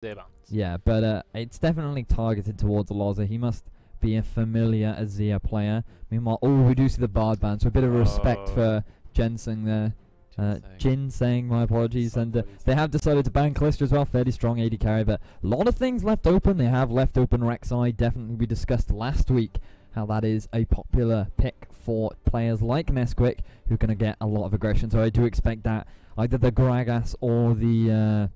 their bans. Yeah, but it's definitely targeted towards Loza. He must be a familiar Azir player. Meanwhile, we do see the Bard ban, so a bit of respect for Ginseng there. Ginseng, my apologies. And they have decided to ban Callisto as well. Fairly strong AD carry, but a lot of things left open. They have left open Rek'Sai. Definitely we discussed last week how that is a popular pick for players like Nesquik, who are going to get a lot of aggression. So I do expect that either the Gragas or the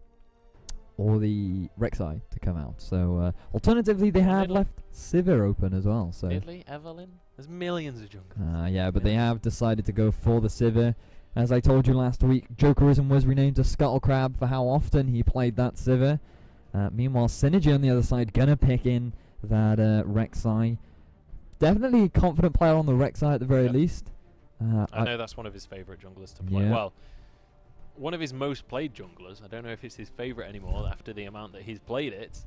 Rek'Sai to come out. So alternatively, they have left Sivir open as well. So Italy, Evelyn, there's millions of junglers. Yeah, but they have decided to go for the Sivir. As I told you last week, Jokerism was renamed to Scuttle Crab for how often he played that Sivir. Meanwhile, Synergy on the other side gonna pick in that Rek'Sai. Definitely a confident player on the Rek'Sai at the very least. I know that's one of his favourite junglers to play. Well, one of his most played junglers. I don't know if it's his favourite anymore after the amount that he's played it,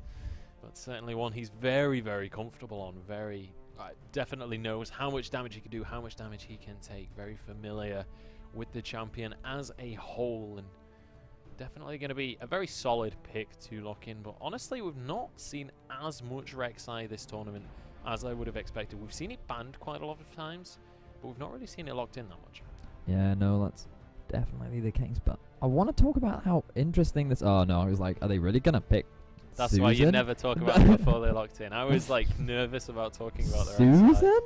but certainly one he's very, very comfortable on. Very definitely knows how much damage he can do, how much damage he can take. Very familiar with the champion as a whole, and definitely going to be a very solid pick to lock in. But honestly, we've not seen as much Rek'Sai this tournament as I would have expected. We've seen it banned quite a lot of times, but we've not really seen it locked in that much. Yeah, no, that's definitely the case. But I want to talk about how interesting this... Oh, no, I was like, are they really going to pick That's Susan? why you never talk about it before they're locked in. I was like nervous about talking about their Susan?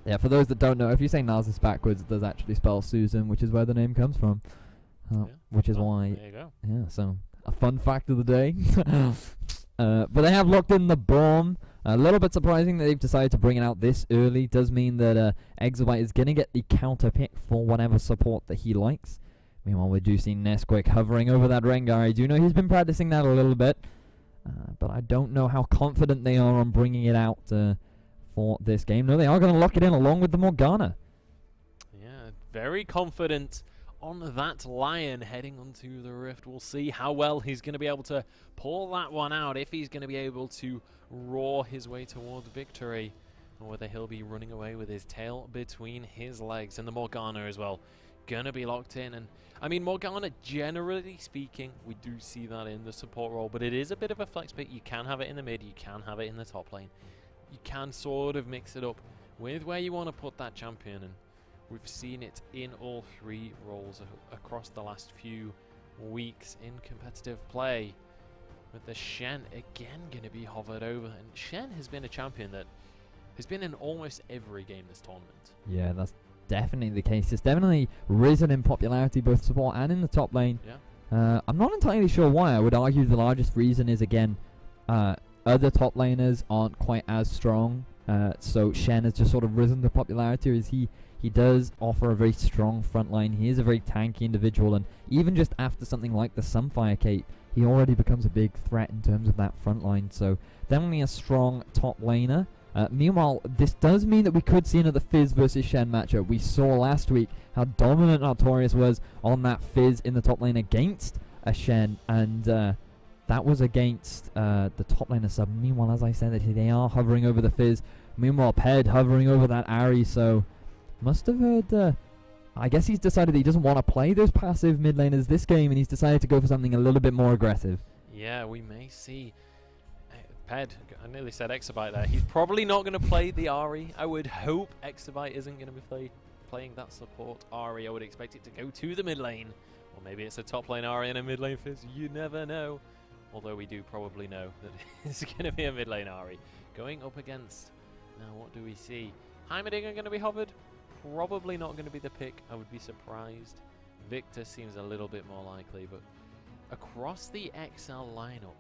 Yeah, for those that don't know, if you say Narcissus backwards, it does actually spell Susan, which is where the name comes from. Which is why... There you go. Yeah, so a fun fact of the day. But they have locked in the bomb. A little bit surprising that they've decided to bring it out this early. Does mean that Exabyte is going to get the counter pick for whatever support that he likes. Meanwhile, we do see Nesquik hovering over that Rengar. I do know he's been practicing that a little bit. But I don't know how confident they are on bringing it out for this game. No, they are going to lock it in along with the Morgana. Yeah, very confident on that Lion heading onto the Rift. We'll see how well he's going to be able to pull that one out, if he's going to be able to roar his way towards victory, or whether he'll be running away with his tail between his legs. And the Morgana as well, going to be locked in. And I mean, Morgana, generally speaking, we do see that in the support role, but it is a bit of a flex pick. You can have it in the mid, you can have it in the top lane. You can sort of mix it up with where you want to put that champion, and we've seen it in all three roles across the last few weeks in competitive play. With the Shen again going to be hovered over, and Shen has been a champion that has been in almost every game this tournament. Yeah, that's definitely the case. It's definitely risen in popularity, both support and in the top lane. Yeah. I'm not entirely sure why. I would argue the largest reason is, again, other top laners aren't quite as strong, so Shen has just sort of risen to popularity as he does offer a very strong front line. He is a very tanky individual, and even just after something like the Sunfire Cape, he already becomes a big threat in terms of that front line. So definitely a strong top laner. Meanwhile, this does mean that we could see another Fizz versus Shen matchup. We saw last week how dominant Artorias was on that Fizz in the top lane against a Shen, and that was against the top laner sub. Meanwhile, as I said, that they are hovering over the Fizz. Meanwhile, Ped hovering over that Ahri, so must have heard... I guess he's decided that he doesn't want to play those passive mid laners this game, and he's decided to go for something a little bit more aggressive. Yeah, we may see... Ped, I nearly said Exabyte there. He's probably not going to play the Ahri. I would hope Exabyte isn't going to be playing that support Ahri. I would expect it to go to the mid lane. Or maybe it's a top lane Ahri and a mid lane Fizz. You never know. Although we do probably know that it's going to be a mid lane Ahri. Going up against... Now, what do we see? Heimerdinger going to be hovered? Probably not going to be the pick. I would be surprised. Victor seems a little bit more likely, but across the XL lineup,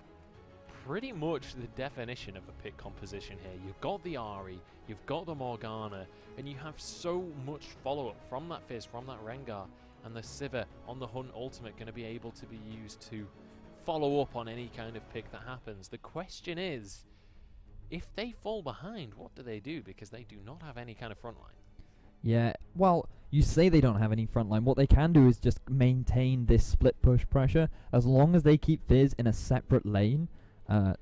pretty much the definition of a pick composition here. You've got the Ahri, you've got the Morgana, and you have so much follow-up from that Fizz, from that Rengar, and the Sivir on the Hunt ultimate going to be able to be used to follow up on any kind of pick that happens. The question is, if they fall behind, what do they do? Because they do not have any kind of front line. Yeah, well, you say they don't have any front line. What they can do is just maintain this split push pressure. As long as they keep Fizz in a separate lane,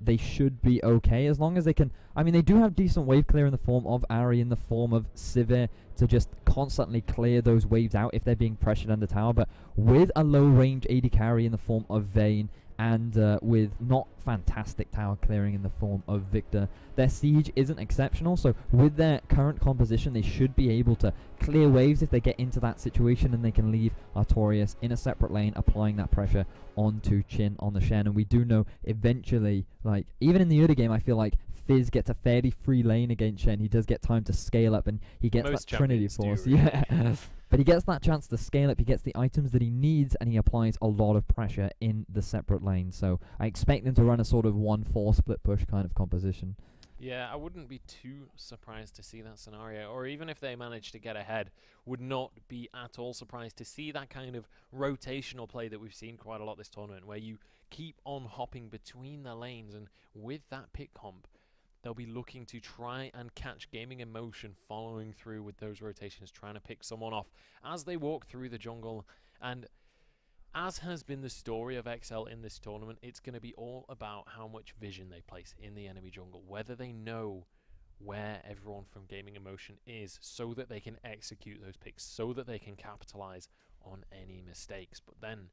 they should be okay. As long as they can... I mean, they do have decent wave clear in the form of Ahri, in the form of Sivir, to just constantly clear those waves out if they're being pressured under tower. But with a low range AD carry in the form of Vayne and with not fantastic tower clearing in the form of Victor. Their siege isn't exceptional, so with their current composition, they should be able to clear waves if they get into that situation, and they can leave Artorias in a separate lane, applying that pressure onto Chin on the Shen. And we do know eventually, like, even in the early game, I feel like Fizz gets a fairly free lane against Shen. He does get time to scale up, and he gets Most that Trinity champions Force. do, really. Yeah. But he gets that chance to scale up, he gets the items that he needs, and he applies a lot of pressure in the separate lane. So I expect them to run a sort of 1-4 split push kind of composition. Yeah, I wouldn't be too surprised to see that scenario, or even if they manage to get ahead, would not be at all surprised to see that kind of rotational play that we've seen quite a lot this tournament, where you keep on hopping between the lanes, and with that pick comp, they'll be looking to try and catch Gaming Emotion following through with those rotations, trying to pick someone off as they walk through the jungle. And as has been the story of XL in this tournament, it's going to be all about how much vision they place in the enemy jungle, whether they know where everyone from Gaming Emotion is so that they can execute those picks, so that they can capitalize on any mistakes. But then,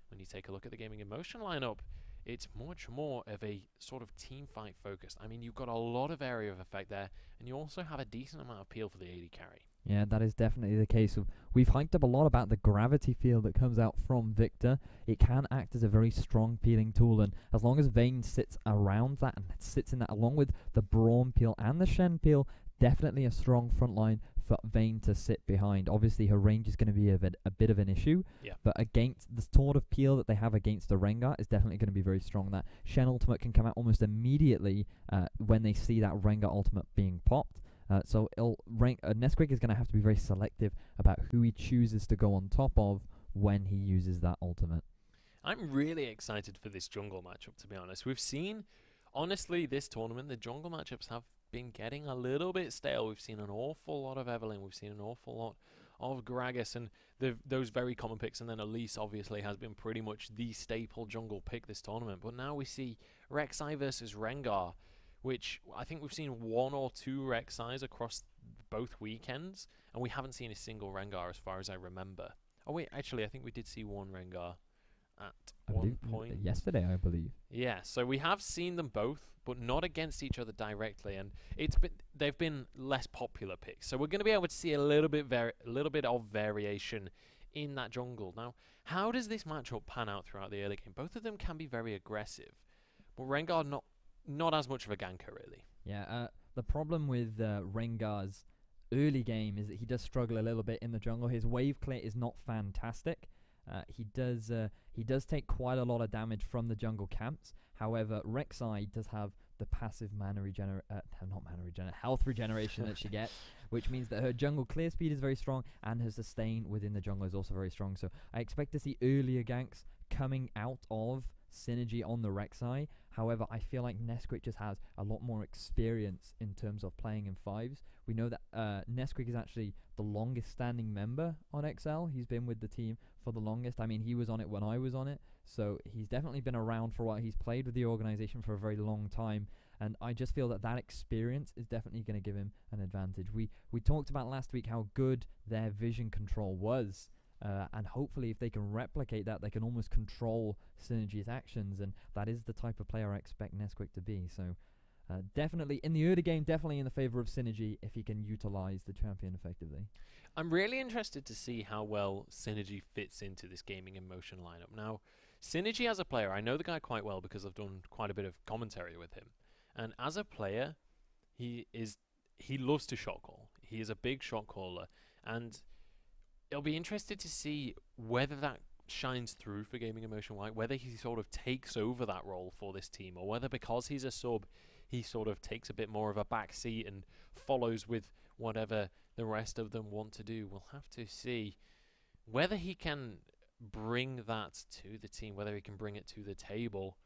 when you take a look at the Gaming Emotion lineup, it's much more of a sort of team fight focused. I mean, you've got a lot of area of effect there, and you also have a decent amount of peel for the AD carry. Yeah, that is definitely the case. We've hyped up a lot about the gravity field that comes out from Victor. It can act as a very strong peeling tool, and as long as Vayne sits around that and sits in that along with the Braum peel and the Shen peel, definitely a strong front line for Vayne to sit behind. Obviously, her range is going to be a bit of an issue, but against the sort of peel that they have against the Rengar is definitely going to be very strong. That Shen ultimate can come out almost immediately when they see that Rengar ultimate being popped. So Nesquik is going to have to be very selective about who he chooses to go on top of when he uses that ultimate. I'm really excited for this jungle matchup, to be honest. We've seen, honestly, this tournament, the jungle matchups have been getting a little bit stale. We've seen an awful lot of Evelynn, we've seen an awful lot of Gragas, and those very common picks, and then Elise obviously has been pretty much the staple jungle pick this tournament. But now we see Rek'Sai versus Rengar, which I think we've seen 1 or 2 Rek'Sais across both weekends, and we haven't seen a single Rengar as far as I remember. Oh wait, actually I think we did see one Rengar at one point. Yesterday, I believe. Yeah, so we have seen them both, but not against each other directly, and they've been less popular picks. So we're going to be able to see a little bit of variation in that jungle. Now, how does this matchup pan out throughout the early game? Both of them can be very aggressive, but Rengar not as much of a ganker, really. Yeah, the problem with Rengar's early game is that he does struggle a little bit in the jungle. His wave clear is not fantastic. He does take quite a lot of damage from the jungle camps. However, Rek'Sai does have the passive health regeneration that she gets, which means that her jungle clear speed is very strong, and her sustain within the jungle is also very strong. So I expect to see earlier ganks coming out of synergy on the Rek'Sai. However, I feel like Nesquik just has a lot more experience in terms of playing in 5s. We know that Nesquik is actually the longest standing member on XL. He's been with the team for the longest. I mean, he was on it when I was on it, so he's definitely been around for a while. He's played with the organization for a very long time, and I just feel that experience is definitely going to give him an advantage. We talked about last week how good their vision control was. And hopefully if they can replicate that, they can almost control Synergy's actions, and that is the type of player I expect Nesquik to be. So definitely in the early game, definitely in the favor of Synergy if he can utilize the champion effectively. I'm really interested to see how well Synergy fits into this Gaming Emotion lineup. Now, Synergy as a player, I know the guy quite well because I've done quite a bit of commentary with him. And as a player, he loves to shot call. He is a big shot caller, and it'll be interested to see whether that shines through for Gaming Emotion White, whether he sort of takes over that role for this team, or whether because he's a sub, he sort of takes a bit more of a back seat and follows with whatever the rest of them want to do. We'll have to see whether he can bring that to the team, whether he can bring it to the table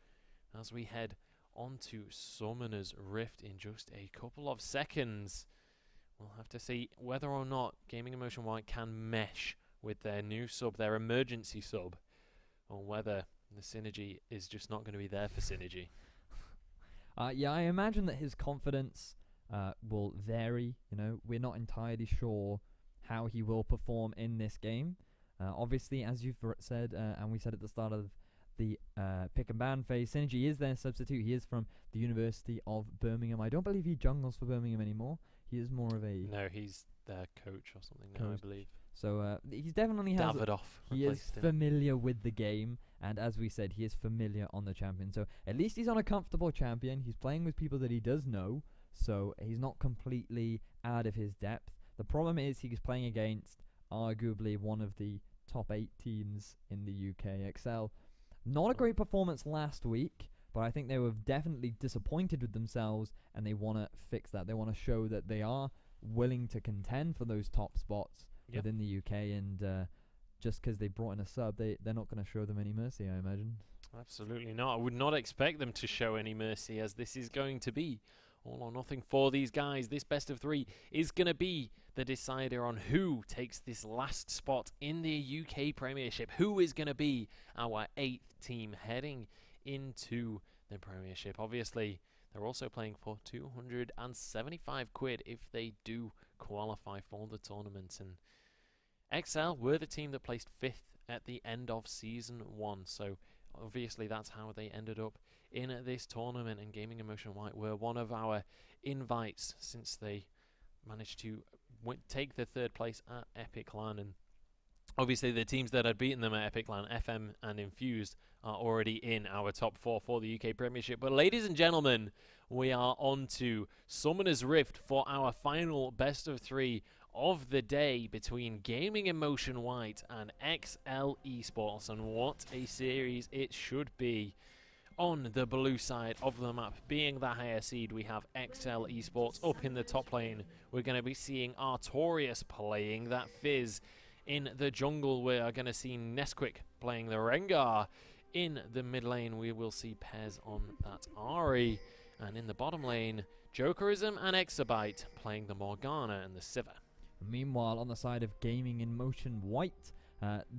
as we head onto Summoner's Rift in just a couple of seconds. We'll have to see whether or not Gaming Emotion White can mesh with their new sub, their emergency sub, or whether the synergy is just not going to be there for synergy. Yeah, I imagine that his confidence will vary. You know, we're not entirely sure how he will perform in this game. Obviously, as you've said, and we said at the start of the pick and ban phase. Synergy is their substitute. He is from the University of Birmingham. I don't believe he jungles for Birmingham anymore. He is more of a... No, he's their coach or something now, I believe. So he's definitely has... He is familiar with the game, and as we said, he is familiar on the champion. So at least he's on a comfortable champion. He's playing with people that he does know, so he's not completely out of his depth. The problem is he's playing against arguably one of the top 8 teams in the UK ESL. Not a great performance last week, but I think they were definitely disappointed with themselves, and they want to fix that. They want to show that they are willing to contend for those top spots within the UK, and just because they brought in a sub, they're not going to show them any mercy, I imagine. Absolutely not. I would not expect them to show any mercy, as this is going to be all or nothing for these guys. This best of 3 is going to be the decider on who takes this last spot in the UK Premiership. Who is going to be our 8th team heading into the Premiership? Obviously, they're also playing for 275 quid if they do qualify for the tournament. And XL were the team that placed 5th at the end of Season 1. So obviously that's how they ended up in this tournament, and Gaming Emotion White were one of our invites since they managed to take the 3rd place at Epic LAN. And obviously the teams that had beaten them at Epic LAN, FM and Infused, are already in our top 4 for the UK Premiership. But ladies and gentlemen, we are on to Summoner's Rift for our final best of 3 of the day between Gaming Emotion White and XL Esports, and what a series it should be. On the blue side of the map, being the higher seed, we have XL Esports up in the top lane. We're going to be seeing Artorias playing that Fizz. In the jungle, we are going to see Nesquik playing the Rengar. In the mid lane, we will see Pez on that Ahri. And in the bottom lane, Jokerism and Exabyte playing the Morgana and the Sivir. Meanwhile, on the side of Gaming in Motion White,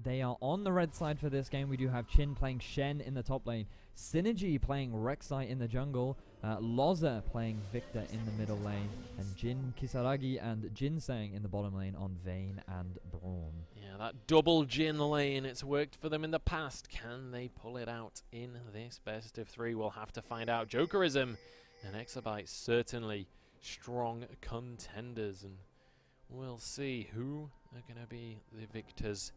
they are on the red side for this game. We do have Chin playing Shen in the top lane, Synergy playing Rek'Sai in the jungle, Loza playing Victor in the middle lane, and Jin Kisaragi and Ginseng in the bottom lane on Vayne and Braum. Yeah, that double Jin lane, it's worked for them in the past. Can they pull it out in this best of 3? We'll have to find out. Jokerism and Exabyte certainly strong contenders, and we'll see who are going to be the victors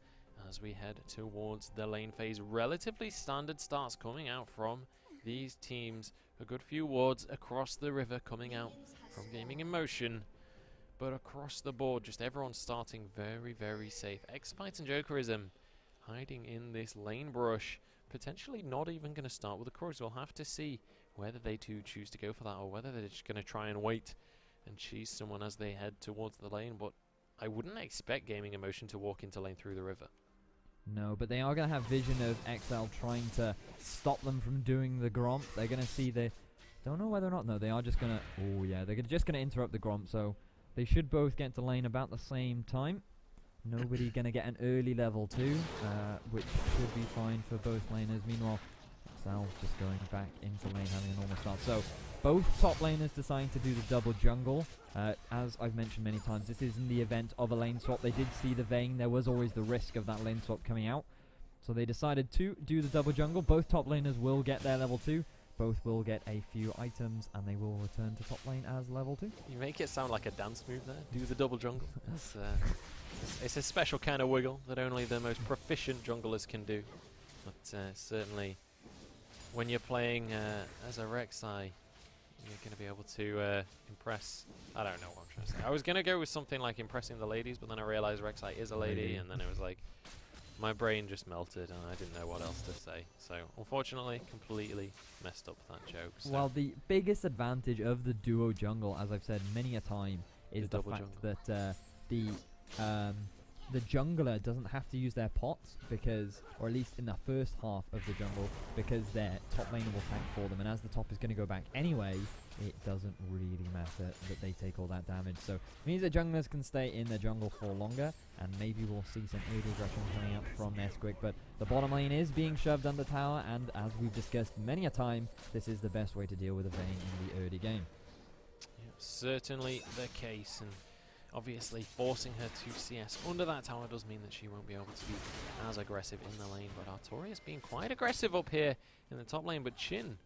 as we head towards the lane phase. Relatively standard starts coming out from these teams. A good few wards across the river coming out from Gaming in Motion. But across the board, just everyone starting very, very safe. Exabyte and Jokerism hiding in this lane brush. Potentially not even going to start with the Crows. We'll have to see whether they do choose to go for that, or whether they're just going to try and wait and cheese someone as they head towards the lane. But I wouldn't expect Gaming Emotion to walk into lane through the river. No, but they are going to have vision of XL trying to stop them from doing the Gromp. They're going to see the... Don't know whether or not... No, they are just going to... Oh, yeah, they're just going to interrupt the Gromp, so they should both get to lane about the same time. Nobody going to get an early level 2, which should be fine for both laners. Meanwhile, XL just going back into lane, having a normal start. So both top laners deciding to do the double jungle. As I've mentioned many times, this is in the event of a lane swap. They did see the Vayne. There was always the risk of that lane swap coming out. So they decided to do the double jungle. Both top laners will get their level 2. Both will get a few items, and they will return to top lane as level 2. You make it sound like a dance move there. Do the double jungle. It's a special kind of wiggle that only the most proficient junglers can do. But certainly, when you're playing as a Rek'Sai, you're going to be able to impress... I don't know what I'm trying to say. I was going to go with something like impressing the ladies, but then I realized Rek'Sai is a lady, and then it was like... My brain just melted and I didn't know what else to say. So, unfortunately, completely messed up that joke. So. Well, the biggest advantage of the duo jungle, as I've said many a time, is the fact that the jungler doesn't have to use their pots, because, or at least in the first half of the jungle, because their top laner will tank for them. And as the top is going to go back anyway, it doesn't really matter that they take all that damage. So it means that junglers can stay in the jungle for longer, and maybe we'll see some early aggression coming up from Nesquik. But the bottom lane is being shoved under tower, and as we've discussed many a time, this is the best way to deal with a Vayne in the early game. Yep, certainly the case. And Obviously, forcing her to CS under that tower does mean that she won't be able to be as aggressive in the lane. But Artorias being quite aggressive up here in the top lane. But Chin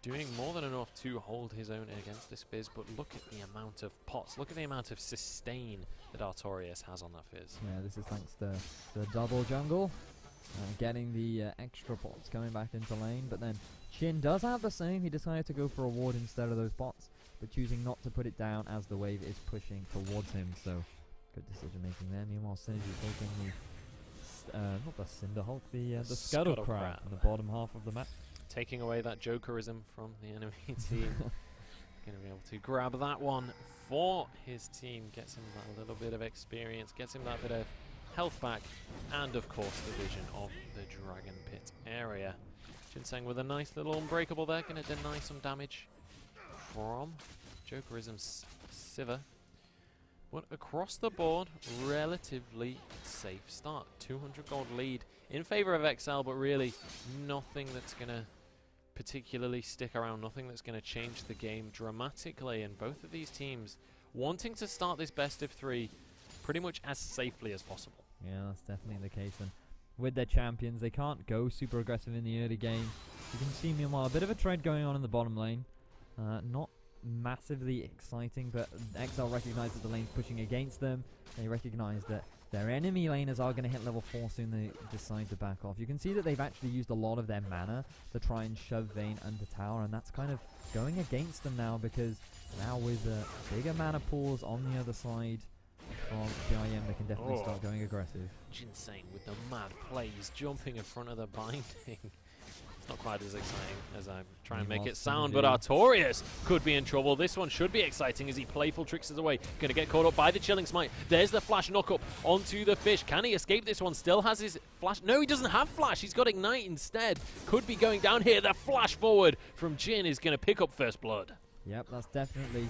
doing more than enough to hold his own against this Fizz. But look at the amount of pots. Look at the amount of sustain that Artorias has on that Fizz. Yeah, this is thanks to the double jungle. Getting the extra pots coming back into lane. But then Chin does have the same. He decided to go for a ward instead of those pots, but choosing not to put it down as the wave is pushing towards him. So good decision making there. Meanwhile, Synergy taking the not the Cinder Hulk, the Scuttle Crab in the bottom half of the map, taking away that Jokerism from the enemy team. Going to be able to grab that one for his team. Gets him that little bit of experience. Gets him that bit of health back, and of course the vision of the Dragon Pit area. Jinseng with a nice little unbreakable there, going to deny some damage from Jokerism's Sivir. But across the board, relatively safe start. 200 gold lead in favor of XL, but really nothing that's going to particularly stick around, nothing that's going to change the game dramatically. And both of these teams wanting to start this best of 3 pretty much as safely as possible. Yeah, that's definitely the case. And with their champions, they can't go super aggressive in the early game. You can see, meanwhile, a bit of a trade going on in the bottom lane. Not massively exciting, but XL recognize that the lane's pushing against them. They recognize that their enemy laners are going to hit level 4 soon. They decide to back off. You can see that they've actually used a lot of their mana to try and shove Vayne under tower, and that's kind of going against them now, because now with bigger mana pools on the other side from GIM, they can definitely start going aggressive. Jinseng with the mad plays, jumping in front of the binding. It's not quite as exciting as I'm trying to make it sound, but Artorias could be in trouble. This one should be exciting as he playful tricks us away. Going to get caught up by the Chilling Smite. There's the flash knock up onto the fish. Can he escape this one? Still has his flash. No, he doesn't have flash. He's got Ignite instead. Could be going down here. The flash forward from Jin is going to pick up first blood. Yep, that's definitely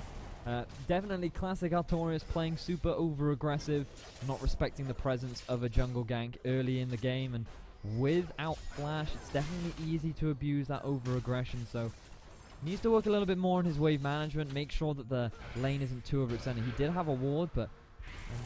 classic Artorias, playing super over aggressive, not respecting the presence of a jungle gank early in the game, and without flash it's definitely easy to abuse that over aggression. So needs to work a little bit more on his wave management, make sure that the lane isn't too overextended. He did have a ward, but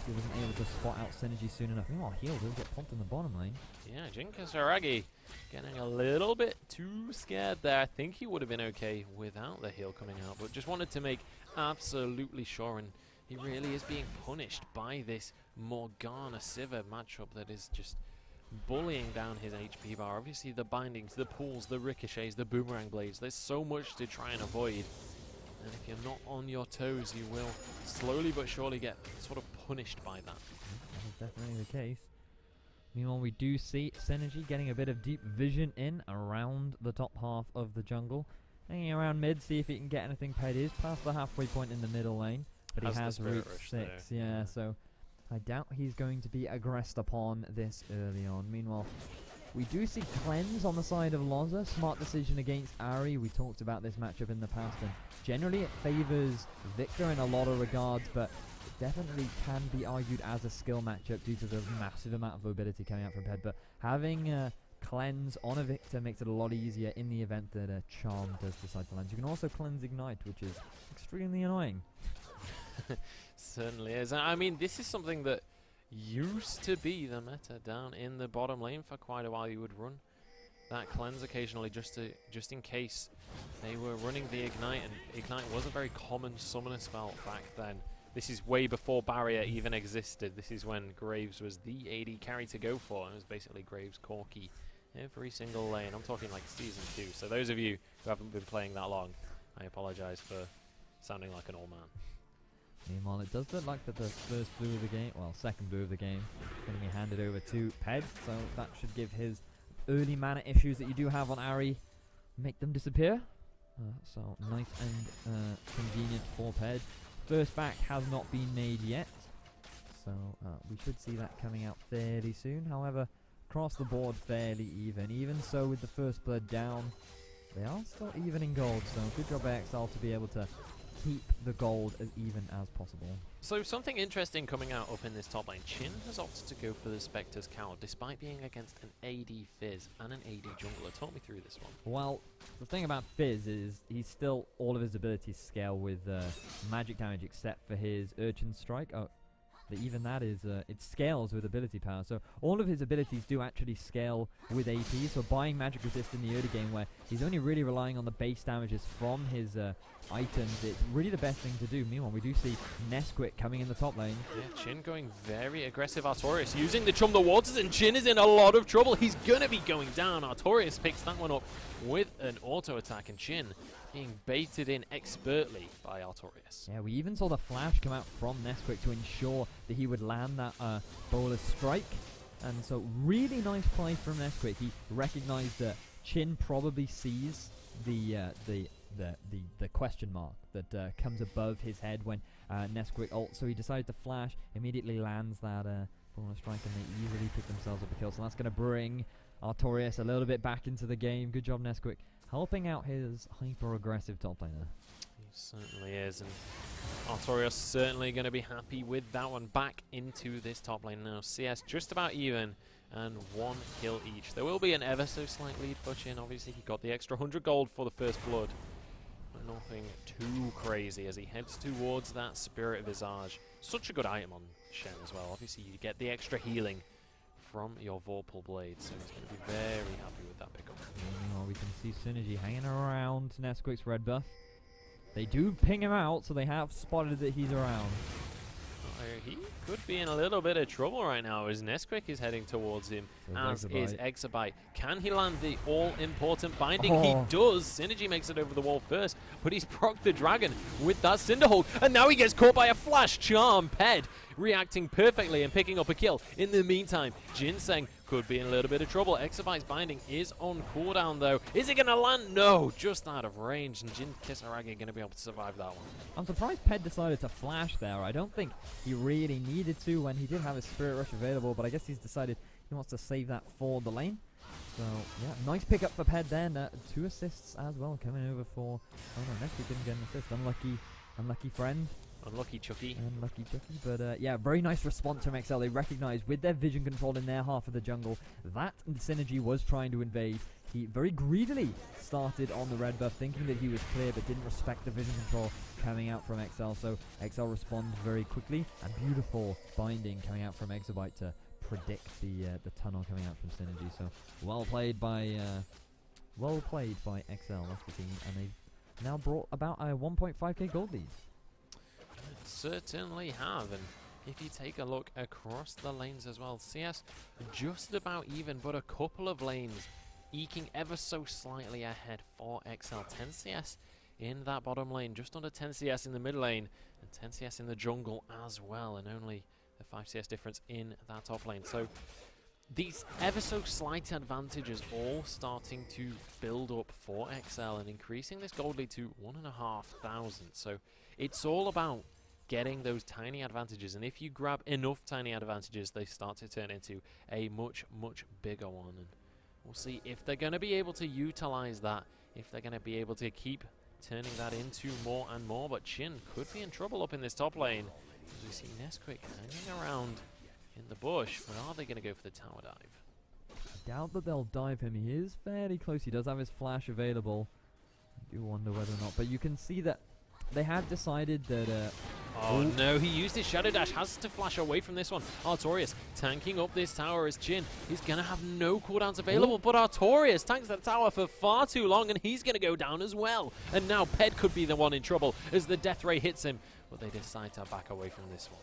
he wasn't able to spot out Synergy soon enough. Meanwhile, heal does get pumped in the bottom lane. Yeah, Jinka Saragi getting a little bit too scared there. I think he would have been okay without the heal coming out, but just wanted to make absolutely sure, and he really is being punished by this Morgana Sivir matchup that is just bullying down his HP bar. Obviously the bindings, the pulls, the ricochets, the boomerang blades, there's so much to try and avoid, and if you're not on your toes you will slowly but surely get sort of punished by that. That is definitely the case. Meanwhile, we do see Synergy getting a bit of deep vision in around the top half of the jungle. Hanging around mid, see if he can get anything. Ped is past the halfway point in the middle lane, but he has reached 6. Yeah, so I doubt he's going to be aggressed upon this early on. Meanwhile, we do see Cleanse on the side of Loza. Smart decision against Ahri. We talked about this matchup in the past, and generally it favors Victor in a lot of regards, but it definitely can be argued as a skill matchup due to the massive amount of mobility coming out from Ped. But having Cleanse on a Victor makes it a lot easier in the event that a Charm does decide to land. You can also Cleanse Ignite, which is extremely annoying. Certainly is. I mean, this is something that used to be the meta down in the bottom lane for quite a while. You would run that Cleanse occasionally just in case they were running the Ignite, and Ignite was a very common summoner spell back then. This is way before Barrier even existed. This is when Graves was the AD carry to go for. It was basically Graves Corki every single lane. I'm talking like Season 2. So those of you who haven't been playing that long, I apologize for sounding like an old man. Meanwhile, it does look like that the first blue of the game, well, second blue of the game, is going to be handed over to Ped. So that should give his early mana issues that you do have on Ahri, make them disappear. So nice and convenient for Ped. First back has not been made yet, so we should see that coming out fairly soon. However, across the board fairly even. Even so, with the first blood down, they are still even in gold, so good job by XL to be able to keep the gold as even as possible. So something interesting coming out up in this top lane. Chin has opted to go for the Spectre's Cowl despite being against an AD Fizz and an AD jungler. Talk me through this one. Well, the thing about Fizz is he's still all of his abilities scale with magic damage except for his Urchin Strike. Oh, even that is, it scales with ability power. So all of his abilities do actually scale with AP. So buying magic resist in the early game where he's only really relying on the base damages from his items, it's really the best thing to do. Meanwhile, we do see Nesquik coming in the top lane. Yeah, Chin going very aggressive. Artorias using the Chum the Waters, and Chin is in a lot of trouble. He's gonna be going down. Artorias picks that one up with an auto attack, and Chin being baited in expertly by Artorias. Yeah, we even saw the flash come out from Nesquik to ensure that he would land that bowler strike. And so really nice play from Nesquik. He recognized that Chin probably sees the question mark that comes above his head when Nesquik ults. So he decided to flash, immediately lands that bowler strike, and they easily pick themselves up a kill. So that's going to bring Artorias a little bit back into the game. Good job, Nesquik, helping out his hyper-aggressive top laner. He certainly is, and Artorias certainly going to be happy with that one. Back into this top lane now. CS just about even, and 1 kill each. There will be an ever so slight lead for Chin. Obviously, he got the extra 100 gold for the first blood, but nothing too crazy as he heads towards that Spirit Visage. Such a good item on Shen as well. Obviously, you get the extra healing from your Vorpal Blade, so he's going to be very happy with that pickup. Meanwhile, we can see Synergy hanging around Nesquik's red buff. They do ping him out, so they have spotted that he's around. He could be in a little bit of trouble right now as Nesquik is heading towards him, So as Exabyte. is Exabyte. Can he land the all-important binding? Oh. He does. Synergy makes it over the wall first, but he's procced the dragon with that Cinderhold, and now he gets caught by a flash charm. Ped reacting perfectly and picking up a kill. In the meantime, Ginseng could be in a little bit of trouble. Exabyte's binding is on cooldown though. Is it going to land? No, just out of range, and Jin Kisaragi going to be able to survive that one. I'm surprised Ped decided to flash there. I don't think he really needed to when he did have his Spirit Rush available, but I guess he's decided he wants to save that for the lane. So, yeah, nice pickup for Ped then. 2 assists as well coming over for... Oh no, Nesquik didn't get an assist. Unlucky friend. Unlucky Chucky. Unlucky Chucky. But yeah, very nice response from XL. They recognized with their vision control in their half of the jungle that Synergy was trying to invade. He very greedily started on the red buff, thinking that he was clear, but didn't respect the vision control coming out from XL. So XL responds very quickly, and beautiful binding coming out from Exabyte to predict the tunnel coming out from Synergy. So well played by XL, that's the team, and they've now brought about a 1.5k gold lead. Certainly have, and if you take a look across the lanes as well, CS just about even, but a couple of lanes eking ever so slightly ahead for XL. 10 CS in that bottom lane, just under 10 CS in the mid lane, and 10 CS in the jungle as well, and only a 5 CS difference in that top lane. So these ever so slight advantages all starting to build up for XL and increasing this gold lead to 1,500. So it's all about getting those tiny advantages, and if you grab enough tiny advantages, they start to turn into a much, much bigger one. And we'll see if they're going to be able to utilize that, if they're going to be able to keep turning that into more and more. But Chin could be in trouble up in this top lane. As we see Nesquik hanging around in the bush, but are they going to go for the tower dive? I doubt that they'll dive him. He is fairly close. He does have his flash available. I do wonder whether or not, but you can see that they have decided that... Oh no, he used his Shadow Dash, has to flash away from this one. Artorias tanking up this tower as Chin. He's going to have no cooldowns available, but Artorias tanks that tower for far too long, and he's going to go down as well. And now Ped could be the one in trouble as the Death Ray hits him, but they decide to back away from this one.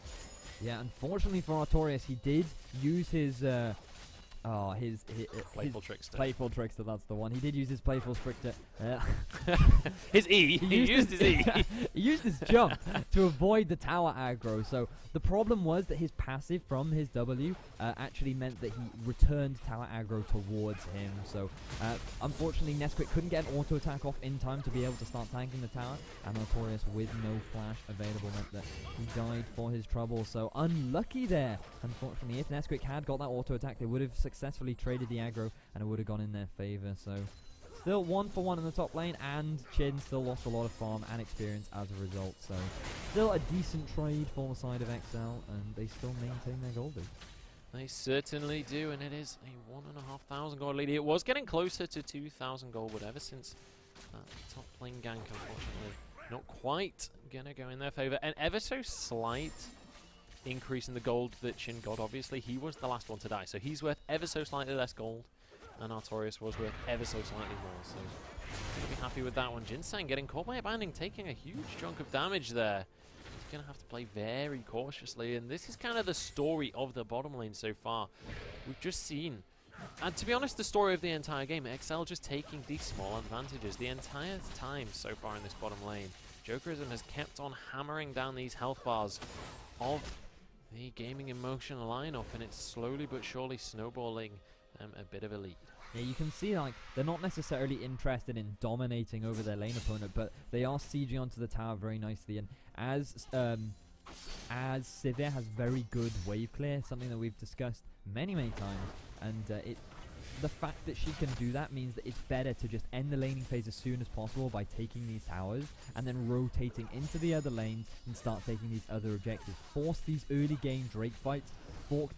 Yeah, unfortunately for Artorias, he did use his Playful Trickster. Playful Trickster, that's the one. He did use his Playful Trickster. His E. He used his E. He used his jump to avoid the tower aggro. So the problem was that his passive from his W actually meant that he returned tower aggro towards him. So unfortunately, Nesquik couldn't get an auto attack off in time to be able to start tanking the tower. And Artorias, with no flash available, meant that he died for his trouble. So unlucky there. Unfortunately, if Nesquik had got that auto attack, they would have successfully traded the aggro, and it would have gone in their favor. So still 1-for-1 in the top lane, and Chin still lost a lot of farm and experience as a result. So still a decent trade for the side of XL, and they still maintain their gold lead. They certainly do, and it is a 1,500 gold lead. It was getting closer to 2,000 gold, but ever since that top lane gank, unfortunately, not quite gonna go in their favor. And ever so slight increase in the gold that Chin got. Obviously, he was the last one to die, so he's worth ever so slightly less gold, and Artorias was worth ever so slightly more, so gonna be happy with that one. Jinsang getting caught by a banding, taking a huge chunk of damage there. He's gonna have to play very cautiously, and this is kind of the story of the bottom lane so far. We've just seen, and to be honest, the story of the entire game, XL just taking these small advantages the entire time so far in this bottom lane. Jokerism has kept on hammering down these health bars of the Gaming in Motion lineup, and it's slowly but surely snowballing a bit of a lead. Yeah, you can see like they're not necessarily interested in dominating over their lane opponent, but they are sieging onto the tower very nicely. And as Sivir has very good wave clear, something that we've discussed many times, and the fact that she can do that means that it's better to just end the laning phase as soon as possible by taking these towers and then rotating into the other lanes and start taking these other objectives. Force these early game Drake fights, force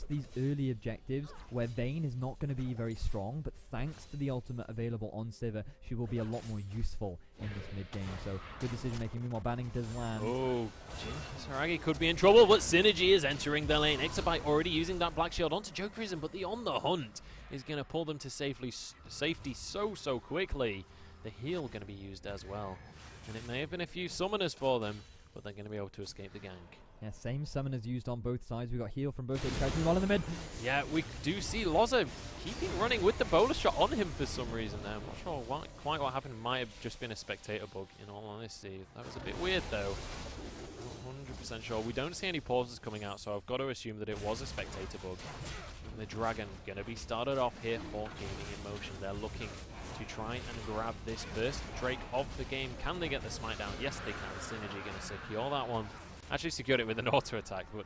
these early objectives where Vayne is not going to be very strong, but thanks to the ultimate available on Sivir, she will be a lot more useful in this mid game. So good decision making. Meanwhile, banning does land. Oh, Saragi could be in trouble, but Synergy is entering the lane. Exabyte already using that black shield onto Jokerism, but the On The Hunt is going to pull them to safety so quickly. The heal going to be used as well, and it may have been a few summoners for them, but they're going to be able to escape the gank. Yeah, same summoners used on both sides. We got heal from both those characters. While in the mid. Yeah, we do see Loza keeping running with the bolus shot on him for some reason there. I'm not sure quite what happened. Might have just been a spectator bug, in all honesty. That was a bit weird, though. Not 100% sure. We don't see any pauses coming out, so I've got to assume that it was a spectator bug. And the Dragon going to be started off here for Gaming in Motion. They're looking to try and grab this first Drake of the game. Can they get the smite down? Yes, they can. Synergy going to secure that one. Actually secured it with an auto attack, but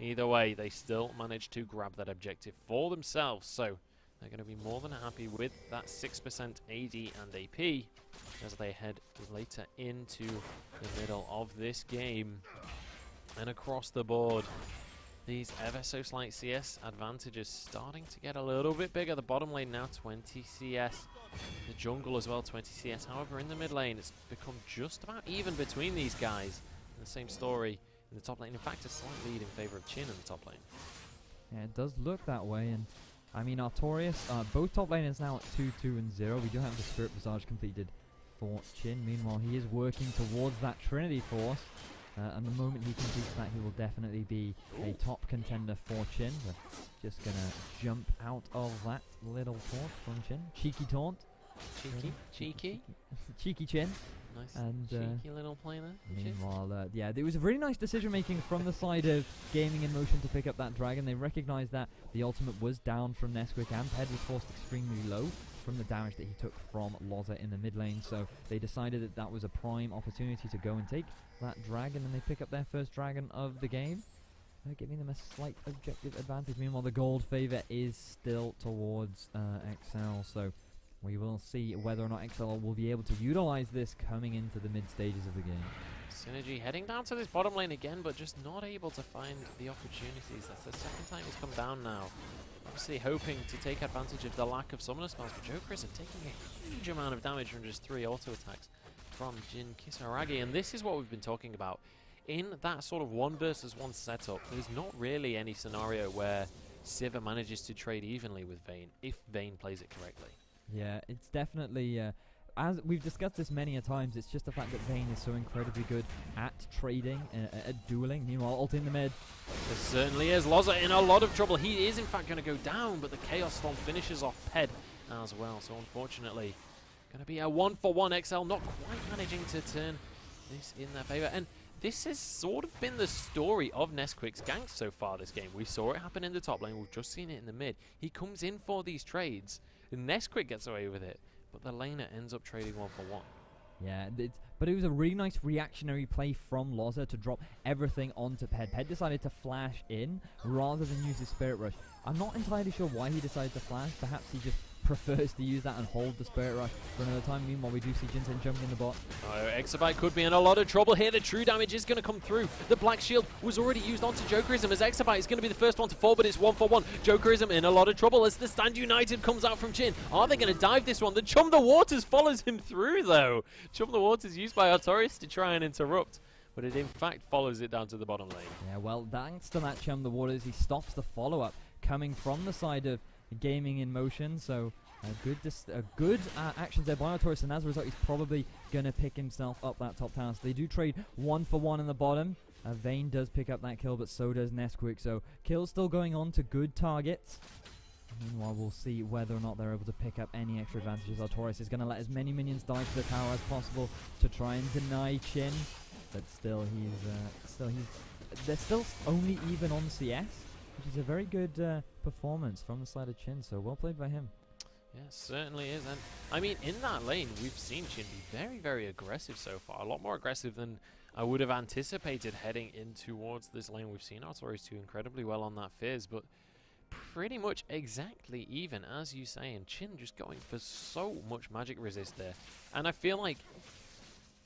either way, they still managed to grab that objective for themselves. So they're going to be more than happy with that 6% AD and AP as they head later into the middle of this game. And across the board, these ever so slight CS advantages starting to get a little bit bigger. The bottom lane now 20 CS. The jungle as well 20 CS. However, in the mid lane, it's become just about even between these guys. The same story in the top lane. In fact, a slight lead in favor of Chin in the top lane. Yeah, it does look that way. And I mean, Artorias, both top laners now at 2-2 and 0. We do have the Spirit Visage completed for Chin. Meanwhile, he is working towards that Trinity Force. And the moment he completes that, he will definitely be a top contender for Chin. But just going to jump out of that little taunt from Chin. Cheeky taunt. Cheeky? Cheeky Chin. Nice and cheeky little play there. Meanwhile, yeah, there was a really nice decision making from the side of Gaming in Motion to pick up that dragon. They recognized that the ultimate was down from Nesquik, and Ped was forced extremely low from the damage that he took from Loza in the mid lane. So they decided that that was a prime opportunity to go and take that dragon, and they pick up their first dragon of the game, giving them a slight objective advantage. Meanwhile, the gold favor is still towards XL. So we will see whether or not XL will be able to utilize this coming into the mid stages of the game. Synergy heading down to this bottom lane again, but just not able to find the opportunities. That's the second time he's come down now. Obviously hoping to take advantage of the lack of summoner spells, but Jokerism taking a huge amount of damage from just 3 auto attacks from Jin Kisaragi. And this is what we've been talking about. In that sort of 1 versus 1 setup, there's not really any scenario where Sivir manages to trade evenly with Vayne, if Vayne plays it correctly. Yeah, it's definitely, as we've discussed this many a times, it's just the fact that Vayne is so incredibly good at trading, at dueling. Meanwhile, ult in the mid. There certainly is. Loza in a lot of trouble. He is in fact going to go down, but the Chaos Storm finishes off Ped as well. So unfortunately, going to be a 1-for-1 XL, not quite managing to turn this in their favor. And this has sort of been the story of Nesquik's gank so far this game. We saw it happen in the top lane. We've just seen it in the mid. He comes in for these trades. Nesquik gets away with it, but the laner ends up trading 1-for-1. Yeah, but it was a really nice reactionary play from Loza to drop everything onto Ped. Ped decided to flash in rather than use his Spirit Rush. I'm not entirely sure why he decided to flash. Perhaps he just prefers to use that and hold the Spirit Rush for another time. Meanwhile, we do see Jinsen jumping in the bot. Oh, Exabyte could be in a lot of trouble here. The true damage is going to come through. The Black Shield was already used onto Jokerism, as Exabyte is going to be the first one to fall, but it's 1-for-1. Jokerism in a lot of trouble as the Stand United comes out from Jin. Are they going to dive this one? The Chum the Waters follows him through, though. Chum the Waters used by Artorias to try and interrupt. but it in fact follows it down to the bottom lane. Yeah, well, thanks to that Chum the Waters, he stops the follow-up coming from the side of Gaming in Motion, so good actions there by Artorias, and as a result, he's probably going to pick himself up that top tower. So they do trade 1 for 1 in the bottom. Vayne does pick up that kill, but so does Nesquik, so kills still going on to good targets. Meanwhile, we'll see whether or not they're able to pick up any extra advantages. Artorias is going to let as many minions die to the tower as possible to try and deny Chin, but still, they're still only even on CS, which is a very good performance from the side of Chin, so well played by him. Yeah, certainly is. And I mean, in that lane, we've seen Chin be very, very aggressive so far. A lot more aggressive than I would have anticipated heading in towards this lane. We've seen Artorias do incredibly well on that Fizz, but pretty much exactly even, as you say, and Chin just going for so much magic resist there. And I feel like,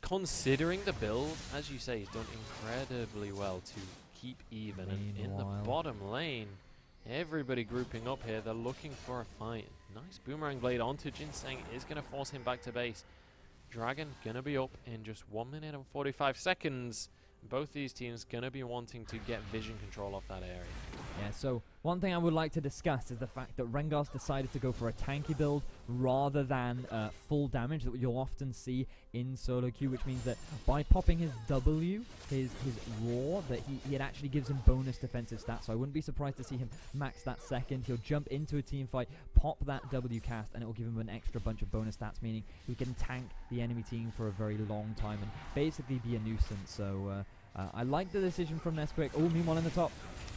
considering the build, as you say, he's done incredibly well to keep even. And in the bottom lane, everybody grouping up here, they're looking for a fight. Nice boomerang blade onto Ginseng is going to force him back to base. Dragon going to be up in just 1 minute and 45 seconds. Both these teams going to be wanting to get vision control off that area. Yeah, so one thing I would like to discuss is the fact that Rengar's decided to go for a tanky build rather than full damage that you'll often see in solo queue, which means that by popping his W, his roar, that it actually gives him bonus defensive stats. So I wouldn't be surprised to see him max that second. He'll jump into a team fight, pop that W cast, and it will give him an extra bunch of bonus stats, meaning he can tank the enemy team for a very long time and basically be a nuisance. So I like the decision from Nesquik. Oh, meanwhile in the top.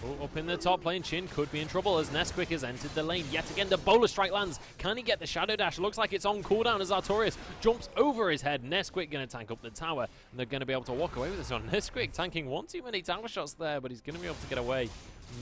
Oh, up in the top lane, Chin could be in trouble as Nesquik has entered the lane. Yet again, the bowler strike lands. Can he get the shadow dash? Looks like it's on cooldown as Artorias jumps over his head. Nesquik going to tank up the tower, and they're going to be able to walk away with this one. Nesquik tanking one too many tower shots there, but he's going to be able to get away.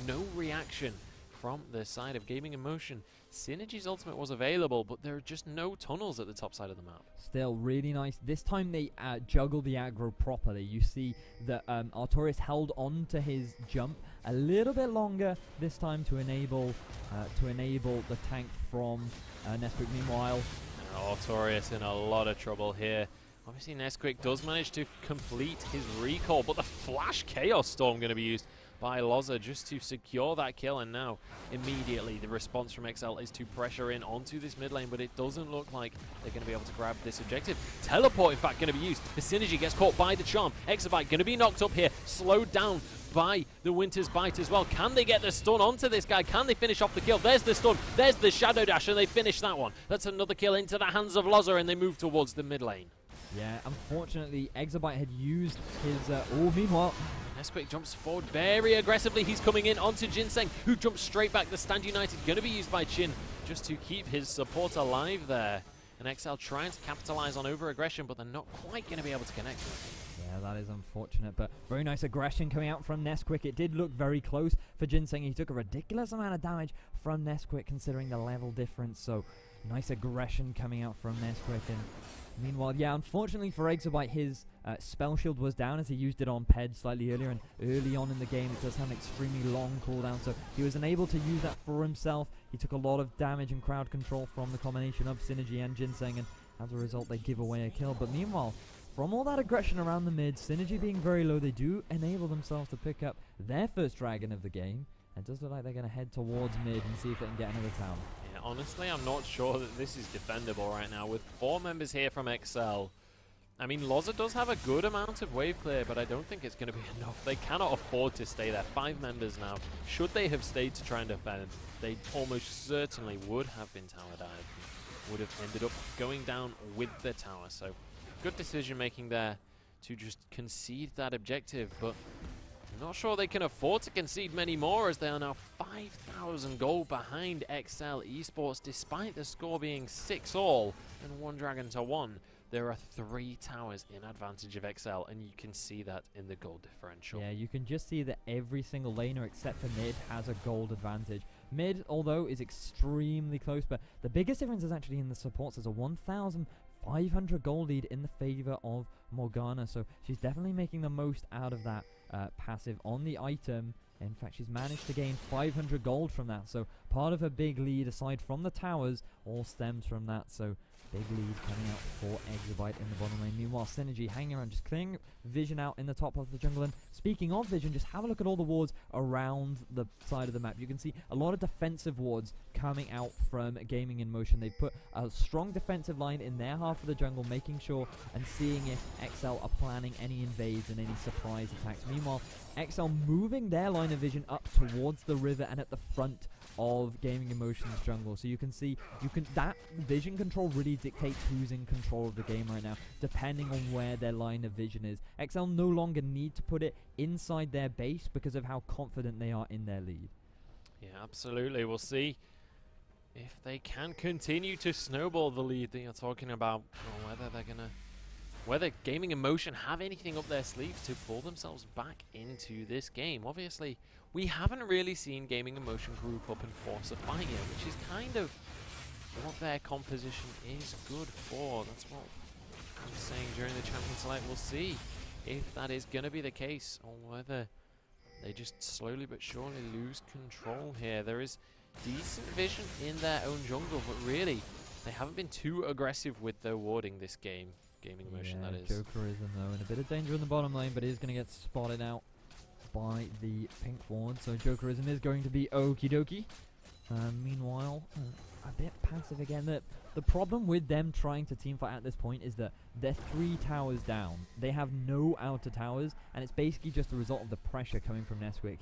No reaction from the side of Gaming in Motion. Synergy's ultimate was available, but there are just no tunnels at the top side of the map. Still really nice. This time they juggled the aggro properly. You see that Artorias held on to his jump a little bit longer this time to enable the tank from Nesquik. Meanwhile, Artorias in a lot of trouble here. Obviously, Nesquik does manage to complete his recall, but the Flash Chaos Storm going to be used by Loza just to secure that kill, and now immediately the response from XL is to pressure in onto this mid lane, but it doesn't look like they're going to be able to grab this objective. Teleport, in fact, going to be used. The Synergy gets caught by the Charm. Exabyte going to be knocked up here, slowed down by the Winter's Bite as well. Can they get the stun onto this guy? Can they finish off the kill? There's the stun, there's the Shadow Dash, and they finish that one. That's another kill into the hands of Loza, and they move towards the mid lane. Yeah, unfortunately, Exabyte had used his... meanwhile... Nesquik jumps forward very aggressively. He's coming in onto Ginseng, who jumps straight back. The Stand United going to be used by Chin just to keep his support alive there. And XL trying to capitalize on over-aggression, but they're not quite going to be able to connect with it. Yeah, that is unfortunate, but very nice aggression coming out from Nesquik. It did look very close for Ginseng. He took a ridiculous amount of damage from Nesquik considering the level difference, so nice aggression coming out from Nesquik. And meanwhile, yeah, unfortunately for Exabyte, his spell shield was down as he used it on Ped slightly earlier, and early on in the game it does have an extremely long cooldown, so he was unable to use that for himself. He took a lot of damage and crowd control from the combination of Synergy and Ginseng, and as a result they give away a kill. But meanwhile, from all that aggression around the mid, Synergy being very low, they do enable themselves to pick up their first dragon of the game. It does look like they're going to head towards mid and see if they can get another tower. Yeah, honestly, I'm not sure that this is defendable right now. With 4 members here from XL, I mean, Loza does have a good amount of wave clear, but I don't think it's going to be enough. They cannot afford to stay there. 5 members now. Should they have stayed to try and defend, they almost certainly would have been tower dived. Would have ended up going down with the tower. So, good decision making there to just concede that objective, but I'm not sure they can afford to concede many more, as they are now 5,000 gold behind XL Esports, despite the score being 6-all and 1 dragon to 1. There are 3 towers in advantage of XL, and you can see that in the gold differential. Yeah, you can just see that every single laner except for mid has a gold advantage. Mid, although, is extremely close, but the biggest difference is actually in the supports. There's a 1,500 gold lead in the favor of Morgana, so she's definitely making the most out of that passive on the item. In fact, she's managed to gain 500 gold from that, so part of her big lead, aside from the towers, all stems from that. So Big lead coming out for Exabyte in the bottom lane. Meanwhile, Synergy hanging around, just clearing vision out in the top of the jungle. And speaking of vision, just have a look at all the wards around the side of the map. You can see a lot of defensive wards coming out from Gaming in Motion. They've put a strong defensive line in their half of the jungle, making sure and seeing if XL are planning any invades and any surprise attacks. Meanwhile, XL moving their line of vision up towards the river and at the front of Gaming in Motion's jungle. So you can see that vision control really dictates who's in control of the game right now, depending on where their line of vision is. XL no longer need to put it inside their base because of how confident they are in their lead. Yeah, absolutely. We'll see if they can continue to snowball the lead that you're talking about, or whether they're gonna, whether Gaming in Motion have anything up their sleeves to pull themselves back into this game. Obviously, we haven't really seen Gaming in Motion group up and force a fight yet, which is kind of what their composition is good for. That's what I was saying during the Champion Select. We'll see if that is going to be the case, or whether they just slowly but surely lose control here. There is decent vision in their own jungle, but really, they haven't been too aggressive with their warding this game. Gaming Motion, that is. Jokerism, though, in a bit of danger in the bottom lane, but is going to get spotted out by the pink ward. So Jokerism is going to be okie dokie. Meanwhile, a bit passive again. The problem with them trying to teamfight at this point is that they're 3 towers down. They have no outer towers, and it's basically just a result of the pressure coming from Nesquik.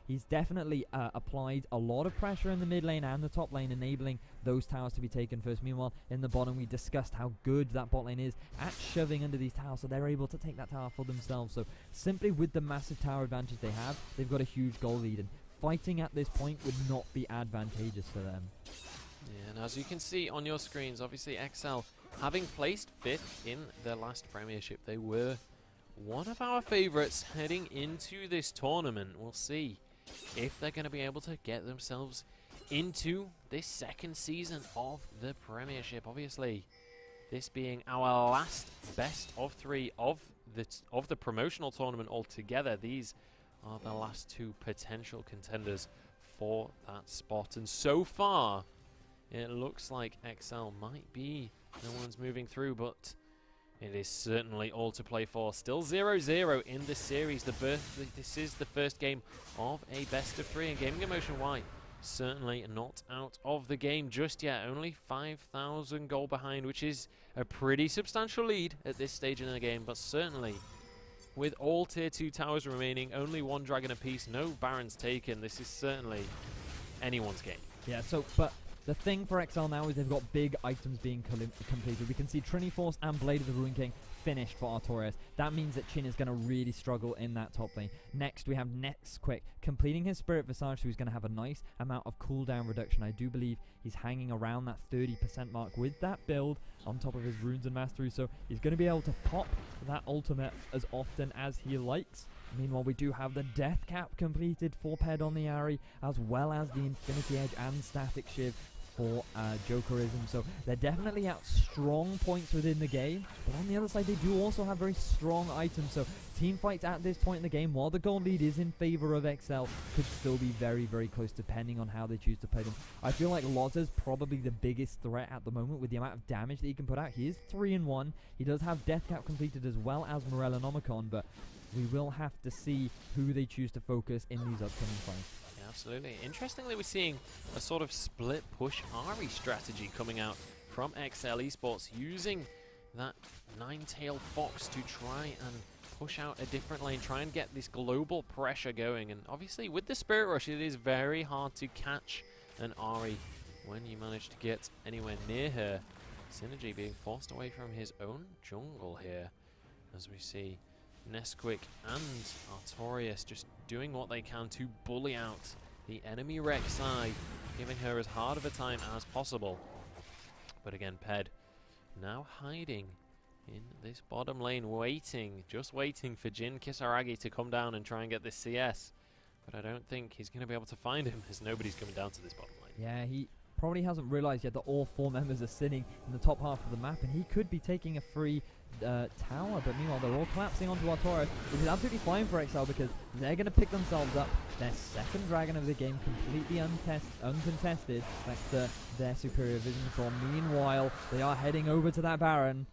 He's definitely applied a lot of pressure in the mid lane and the top lane, enabling those towers to be taken first. Meanwhile, in the bottom, we discussed how good that bot lane is at shoving under these towers, so they're able to take that tower for themselves. So simply with the massive tower advantage they have, they've got a huge goal lead, and fighting at this point would not be advantageous for them. Yeah, and as you can see on your screens, obviously XL, having placed 5th in their last Premiership, they were one of our favourites heading into this tournament. We'll see if they're going to be able to get themselves into this 2nd season of the Premiership. Obviously, this being our last best of 3 of the promotional tournament altogether. These are the last 2 potential contenders for that spot, and so far it looks like XL might be the ones moving through, but it is certainly all to play for. Still 0-0 in this series. This is the first game of a best of 3, and Gaming in Motion Y certainly not out of the game just yet. Only 5,000 gold behind, which is a pretty substantial lead at this stage in the game, but certainly with all tier 2 towers remaining, only 1 dragon apiece, no barons taken, this is certainly anyone's game. Yeah, but the thing for XL now is they've got big items being completed. We can see Trinity Force and Blade of the Ruin King finished for Artorias. That means that Chin is going to really struggle in that top lane. Next, we have Nesquik completing his Spirit Visage, so he's going to have a nice amount of cooldown reduction. I do believe he's hanging around that 30% mark with that build on top of his runes and mastery, so he's going to be able to pop that ultimate as often as he likes. Meanwhile, we do have the Death Cap completed for Ped on the Ari, as well as the Infinity Edge and Static Shiv for Jokerism. So they're definitely at strong points within the game, but on the other side they do also have very strong items. So team fights at this point in the game, while the goal lead is in favor of XL, could still be very, very close depending on how they choose to play them. I feel like Loza's probably the biggest threat at the moment with the amount of damage that he can put out. He is 3-1. He does have Death Cap completed as well as Morellonomicon, but we will have to see who they choose to focus in these upcoming fights. Absolutely. Interestingly, we're seeing a sort of split push Ari strategy coming out from XL Esports, using that nine-tailed fox to try and push out a different lane, try and get this global pressure going. And obviously with the Spirit Rush, it is very hard to catch an Ari when you manage to get anywhere near her. Synergy being forced away from his own jungle here, as we see Nesquik and Artorias just doing what they can to bully out the enemy Rek'Sai, giving her as hard of a time as possible. But again, Ped now hiding in this bottom lane, just waiting for Jin Kisaragi to come down and try and get this CS. But I don't think he's going to be able to find him, as nobody's coming down to this bottom lane. Yeah, probably hasn't realized yet that all 4 members are sitting in the top half of the map, and he could be taking a free tower, but meanwhile they're all collapsing onto Artorias, which is absolutely fine for XL because they're going to pick themselves up their second dragon of the game completely uncontested thanks to their superior vision control. Meanwhile, they are heading over to that Baron.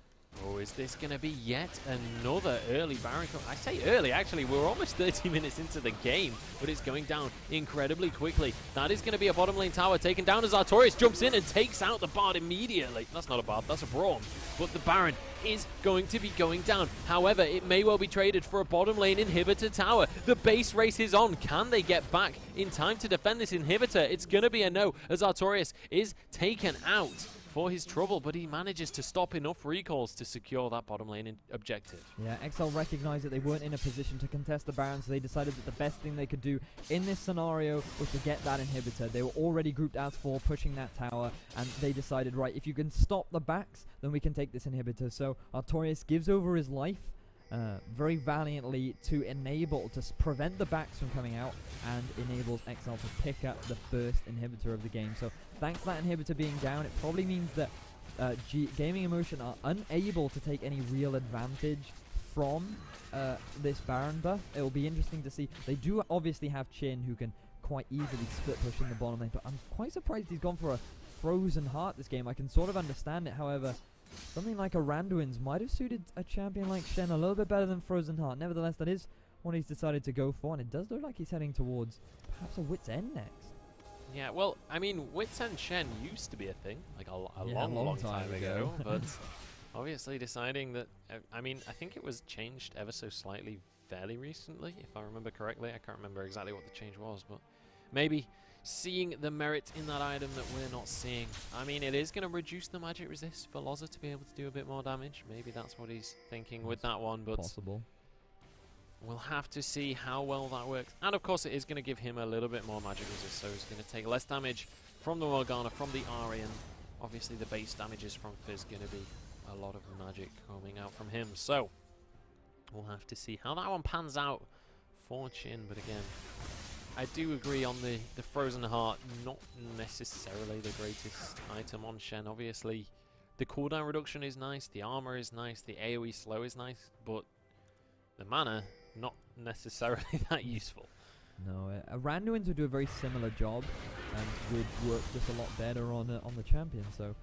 Oh, is this going to be yet another early Baron? I say early, actually. We're almost 30 minutes into the game, but it's going down incredibly quickly. That is going to be a bottom lane tower taken down as Artorias jumps in and takes out the Bard immediately. That's not a Bard, that's a Braum. But the Baron is going to be going down. However, it may well be traded for a bottom lane inhibitor tower. The base race is on. Can they get back in time to defend this inhibitor? It's going to be a no, as Artorias is taken out for his trouble, but he manages to stop enough recalls to secure that bottom lane objective. Yeah, XL recognized that they weren't in a position to contest the Baron, so they decided that the best thing they could do in this scenario was to get that inhibitor. They were already grouped as 4, pushing that tower, and they decided, right, if you can stop the backs, then we can take this inhibitor. So Artorias gives over his life very valiantly to prevent the backs from coming out, and enables XL to pick up the first inhibitor of the game. So thanks to that inhibitor being down, it probably means that Gaming Emotion are unable to take any real advantage from this Baron buff. It will be interesting to see. They do obviously have Chin, who can quite easily split push in the bottom lane, but I'm quite surprised he's gone for a Frozen Heart this game. I can sort of understand it, however, something like a Randuin's might have suited a champion like Shen a little bit better than Frozen Heart. Nevertheless, that is what he's decided to go for, and it does look like he's heading towards perhaps a Wit's End next. Yeah, well, I mean, Wits and Shen used to be a thing, like a long time ago, but obviously deciding that, I mean, I think it was changed ever so slightly fairly recently, if I remember correctly. I can't remember exactly what the change was, but maybe seeing the merit in that item that we're not seeing. I mean, it is going to reduce the magic resist for Loza to be able to do a bit more damage. Maybe that's what he's thinking with that one, but possible. We'll have to see how well that works. And of course, it is going to give him a little bit more magic resist, so he's going to take less damage from the Morgana, from the Ahri, and obviously the base damages from Fizz going to be a lot of magic coming out from him. So we'll have to see how that one pans out for Chin. But again, I do agree on the Frozen Heart, not necessarily the greatest item on Shen. Obviously, the cooldown reduction is nice, the armor is nice, the AoE slow is nice, but the mana, not necessarily that useful. No, Randuin's would do a very similar job and would work just a lot better on the champion, so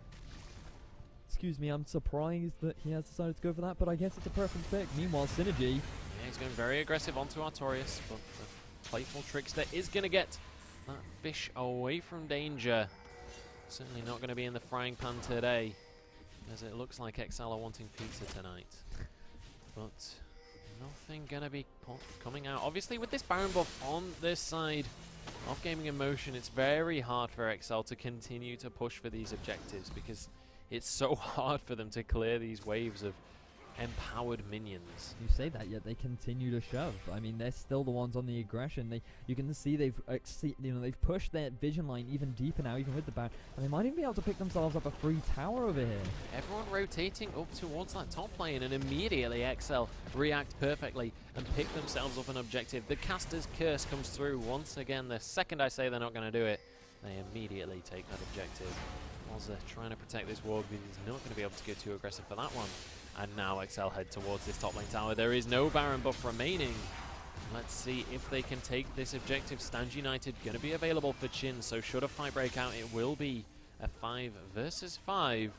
excuse me, I'm surprised that he has decided to go for that, but I guess it's a perfect pick. Meanwhile, Synergy. Yeah, he's going very aggressive onto Artorias, but the playful Trickster is going to get that fish away from danger. Certainly not going to be in the frying pan today, as it looks like XL are wanting pizza tonight. But nothing going to be coming out. Obviously, with this Baron buff on this side of Gaming Emotion, it's very hard for XL to continue to push for these objectives, because it's so hard for them to clear these waves of empowered minions. You say that, yet they continue to shove. I mean, they're still the ones on the aggression. You can see they've pushed their vision line even deeper now, even with the Baron, and they might even be able to pick themselves up a free tower over here. Everyone rotating up towards that top lane, and immediately XL react perfectly and pick themselves up an objective. The Caster's Curse comes through once again. The second I say they're not going to do it, they immediately take that objective. Loza trying to protect this ward, but he's not going to be able to go too aggressive for that one. And now XL head towards this top lane tower. There is no Baron buff remaining. Let's see if they can take this objective. Stand United going to be available for Chin, so should a fight break out, it will be a 5 versus 5.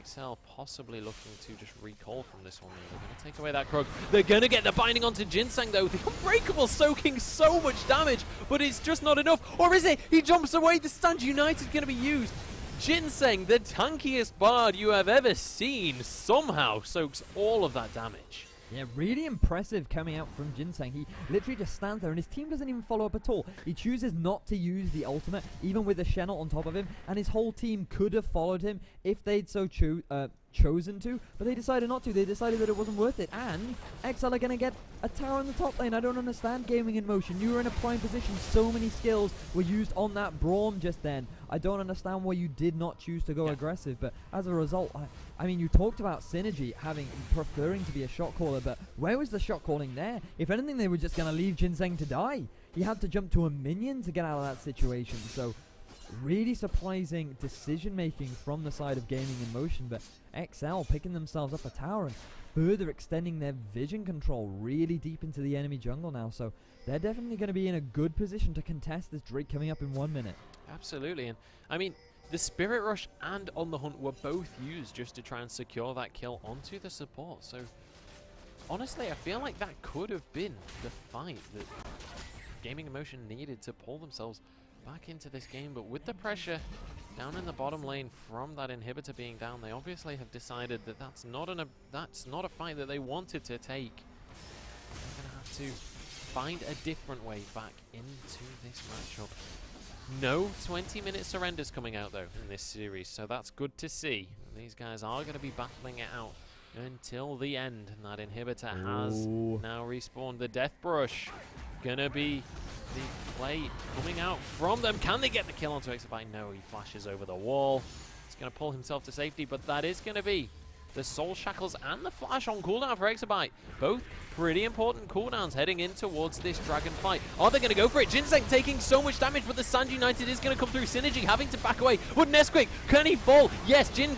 XL possibly looking to just recall from this one. They're going to take away that Krug. They're going to get the binding onto Ginseng, though. The Unbreakable soaking so much damage, but it's just not enough. Or is it? He jumps away. The Stand United going to be used. Ginseng, the tankiest Bard you have ever seen, somehow soaks all of that damage. Yeah, really impressive coming out from Ginseng. He literally just stands there and his team doesn't even follow up at all. He chooses not to use the ultimate, even with the Shenot on top of him, and his whole team could have followed him if they'd so chosen to, but they decided not to. They decided that it wasn't worth it, and XL are going to get a tower in the top lane. I don't understand Gaming in Motion. You were in a prime position. So many skills were used on that Braum just then. I don't understand why you did not choose to go aggressive, but as a result, I mean, you talked about Synergy preferring to be a shot caller, but where was the shot calling there? If anything, they were just going to leave Ginseng to die. He had to jump to a minion to get out of that situation, so really surprising decision-making from the side of Gaming in Motion, but XL picking themselves up a tower and further extending their vision control really deep into the enemy jungle now, so they're definitely going to be in a good position to contest this Drake coming up in 1 minute. Absolutely, and I mean, the Spirit Rush and On the Hunt were both used just to try and secure that kill onto the support, so honestly, I feel like that could have been the fight that Gaming in Motion needed to pull themselves back into this game, but with the pressure down in the bottom lane from that inhibitor being down, they obviously have decided that that's not a fight that they wanted to take. They're going to have to find a different way back into this matchup. No 20-minute surrenders coming out though in this series, so that's good to see. These guys are going to be battling it out until the end, and that inhibitor has now respawned. The Death Brush gonna be the play coming out from them. Can they get the kill onto Exabyte? No, he flashes over the wall. He's gonna pull himself to safety, but that is gonna be the Soul Shackles and the flash on cooldown for Exabyte. Both pretty important cooldowns heading in towards this dragon fight. Are they going to go for it? Jinseng taking so much damage, but the Sand United is going to come through. Synergy having to back away. Would Nesquik, can he fall? Yes, Jin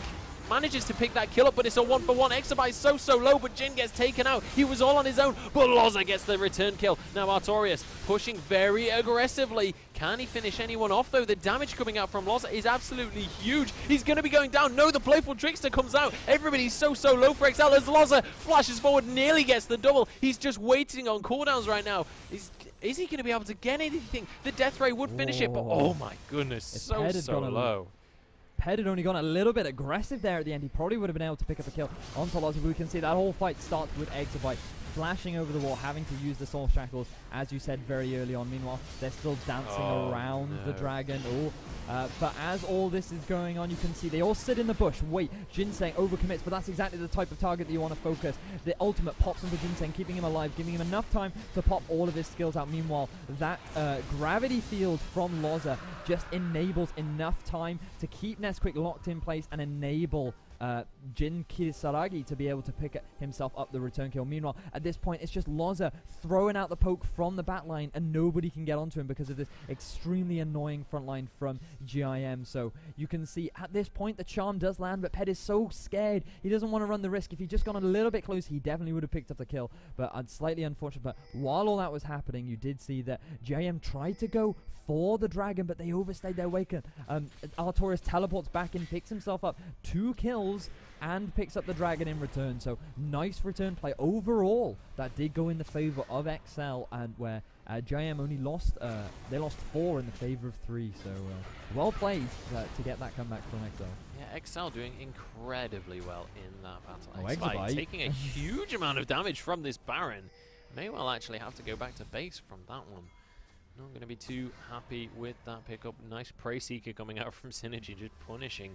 manages to pick that kill up, but it's a 1-for-1. Exabyte so low, but Jin gets taken out. He was all on his own, but Loza gets the return kill. Now Artorias pushing very aggressively. Can he finish anyone off though? The damage coming out from Loza is absolutely huge. He's going to be going down. No, the Playful Trickster comes out. Everybody's so low for XL as Loza flashes forward, nearly gets the double. He's just waiting on cooldowns right now. Is he going to be able to get anything? The Death Ray would finish it, but oh my goodness, so low. Ped had only gone a little bit aggressive there at the end. He probably would have been able to pick up a kill onto Loza. We can see that whole fight starts with Exabyte flashing over the wall, having to use the Soul Shackles, as you said, very early on. Meanwhile, they're still dancing around the dragon. But as all this is going on, you can see they all sit in the bush. Wait, Jinseng overcommits, but that's exactly the type of target that you want to focus. The ultimate pops into Jinseng, keeping him alive, giving him enough time to pop all of his skills out. Meanwhile, that gravity field from Loza just enables enough time to keep Nesquik locked in place and enable Jin Kisaragi to be able to pick himself up the return kill. Meanwhile, at this point, it's just Loza throwing out the poke from the back line, and nobody can get onto him because of this extremely annoying front line from GIM. So you can see at this point the charm does land, but Ped is so scared. He doesn't want to run the risk. If he'd just gone a little bit close, he definitely would have picked up the kill. But slightly unfortunate. But while all that was happening, you did see that GIM tried to go for the dragon, but they overstayed their wake. Artorias teleports back in, picks himself up 2 kills, and picks up the dragon in return. So nice return play overall. That did go in the favor of XL, and where GIM only lost, they lost 4 in the favor of 3. So well played to get that comeback from XL. Yeah, XL doing incredibly well in that battle. Exabyte taking a huge amount of damage from this Baron. May well actually have to go back to base from that one. Not going to be too happy with that pickup. Nice Prey Seeker coming out from Synergy, just punishing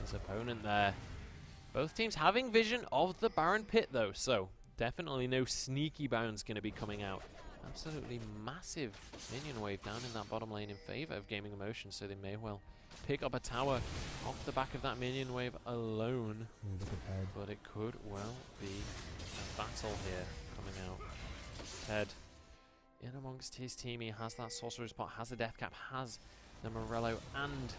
his opponent there. Both teams having vision of the Baron pit though, so definitely no sneaky Barons going to be coming out. Absolutely massive minion wave down in that bottom lane in favor of Gaming in Motion, so they may well pick up a tower off the back of that minion wave alone. But it could well be a battle here coming out. Ted in amongst his team, he has that Sorcerer's Pot, has the Death Cap, has the Morello and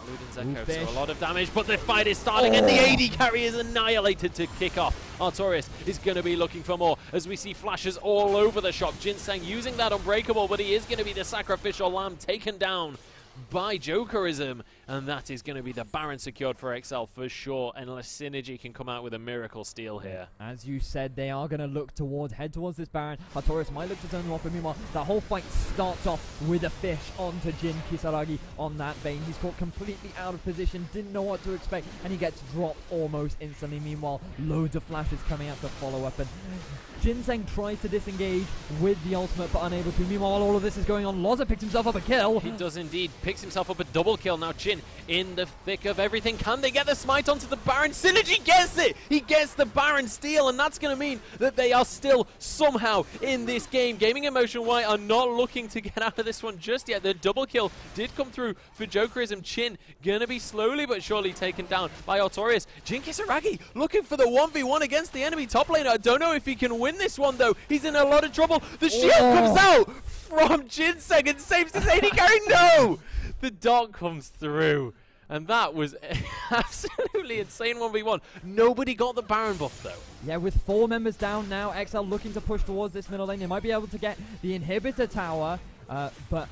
Luden's Echo, so a lot of damage, but the fight is starting and the AD carry is annihilated to kick off. Artorias is going to be looking for more as we see flashes all over the shop. Jinseng using that Unbreakable, but he is going to be the sacrificial lamb taken down by Jokerism, and that is going to be the Baron secured for XL for sure, unless Synergy can come out with a miracle steal here. As you said, they are going to head towards this Baron. Artorias might look to turn them off, but meanwhile, that whole fight starts off with a fish onto Jin Kisaragi on that Bane. He's caught completely out of position, didn't know what to expect, and he gets dropped almost instantly. Meanwhile, loads of flashes coming out to follow up, and Jinseng tries to disengage with the ultimate, but unable to. Meanwhile, while all of this is going on, Loza picks himself up a kill. He does indeed. Picks himself up a double kill. Now Jin in the thick of everything. Can they get the smite onto the Baron? Synergy gets it! He gets the Baron steal, and that's going to mean that they are still somehow in this game. Gaming in Motion White are not looking to get out of this one just yet. The double kill did come through for Jokerism. Chin going to be slowly but surely taken down by Artorias. Jin Kisaragi looking for the 1v1 against the enemy top laner. I don't know if he can win this one though. He's in a lot of trouble. The shield comes out from Jinseng and saves his AD carry. No! The dot comes through. And that was absolutely insane 1v1. Nobody got the Baron buff, though. Yeah, with 4 members down now, XL looking to push towards this middle lane. They might be able to get the inhibitor tower, but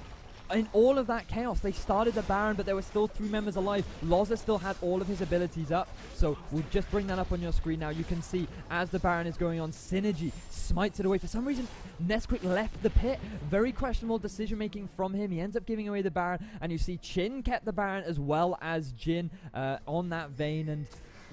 in all of that chaos, they started the Baron, but there were still 3 members alive. Loza still had all of his abilities up, so we'll just bring that up on your screen now. You can see, as the Baron is going on, Synergy smites it away. For some reason, Nesquik left the pit. Very questionable decision-making from him. He ends up giving away the Baron, and you see Chin kept the Baron as well as Jin on that vein, and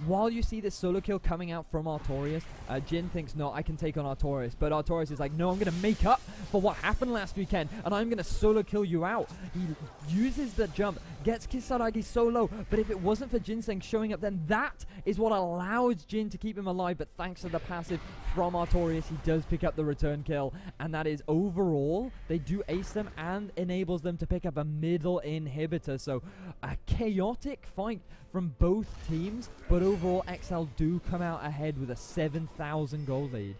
while you see this solo kill coming out from Artorias, Jin thinks, no, I can take on Artorias. But Artorias is like, no, I'm going to make up for what happened last weekend, and I'm going to solo kill you out. He uses the jump, gets Kisaragi so low, but if it wasn't for Ginseng showing up, then that is what allows Jin to keep him alive. But thanks to the passive from Artorias, he does pick up the return kill, and that is overall, they do ace them and enables them to pick up a middle inhibitor. So a chaotic fight from both teams, but overall XL do come out ahead with a 7,000 gold lead.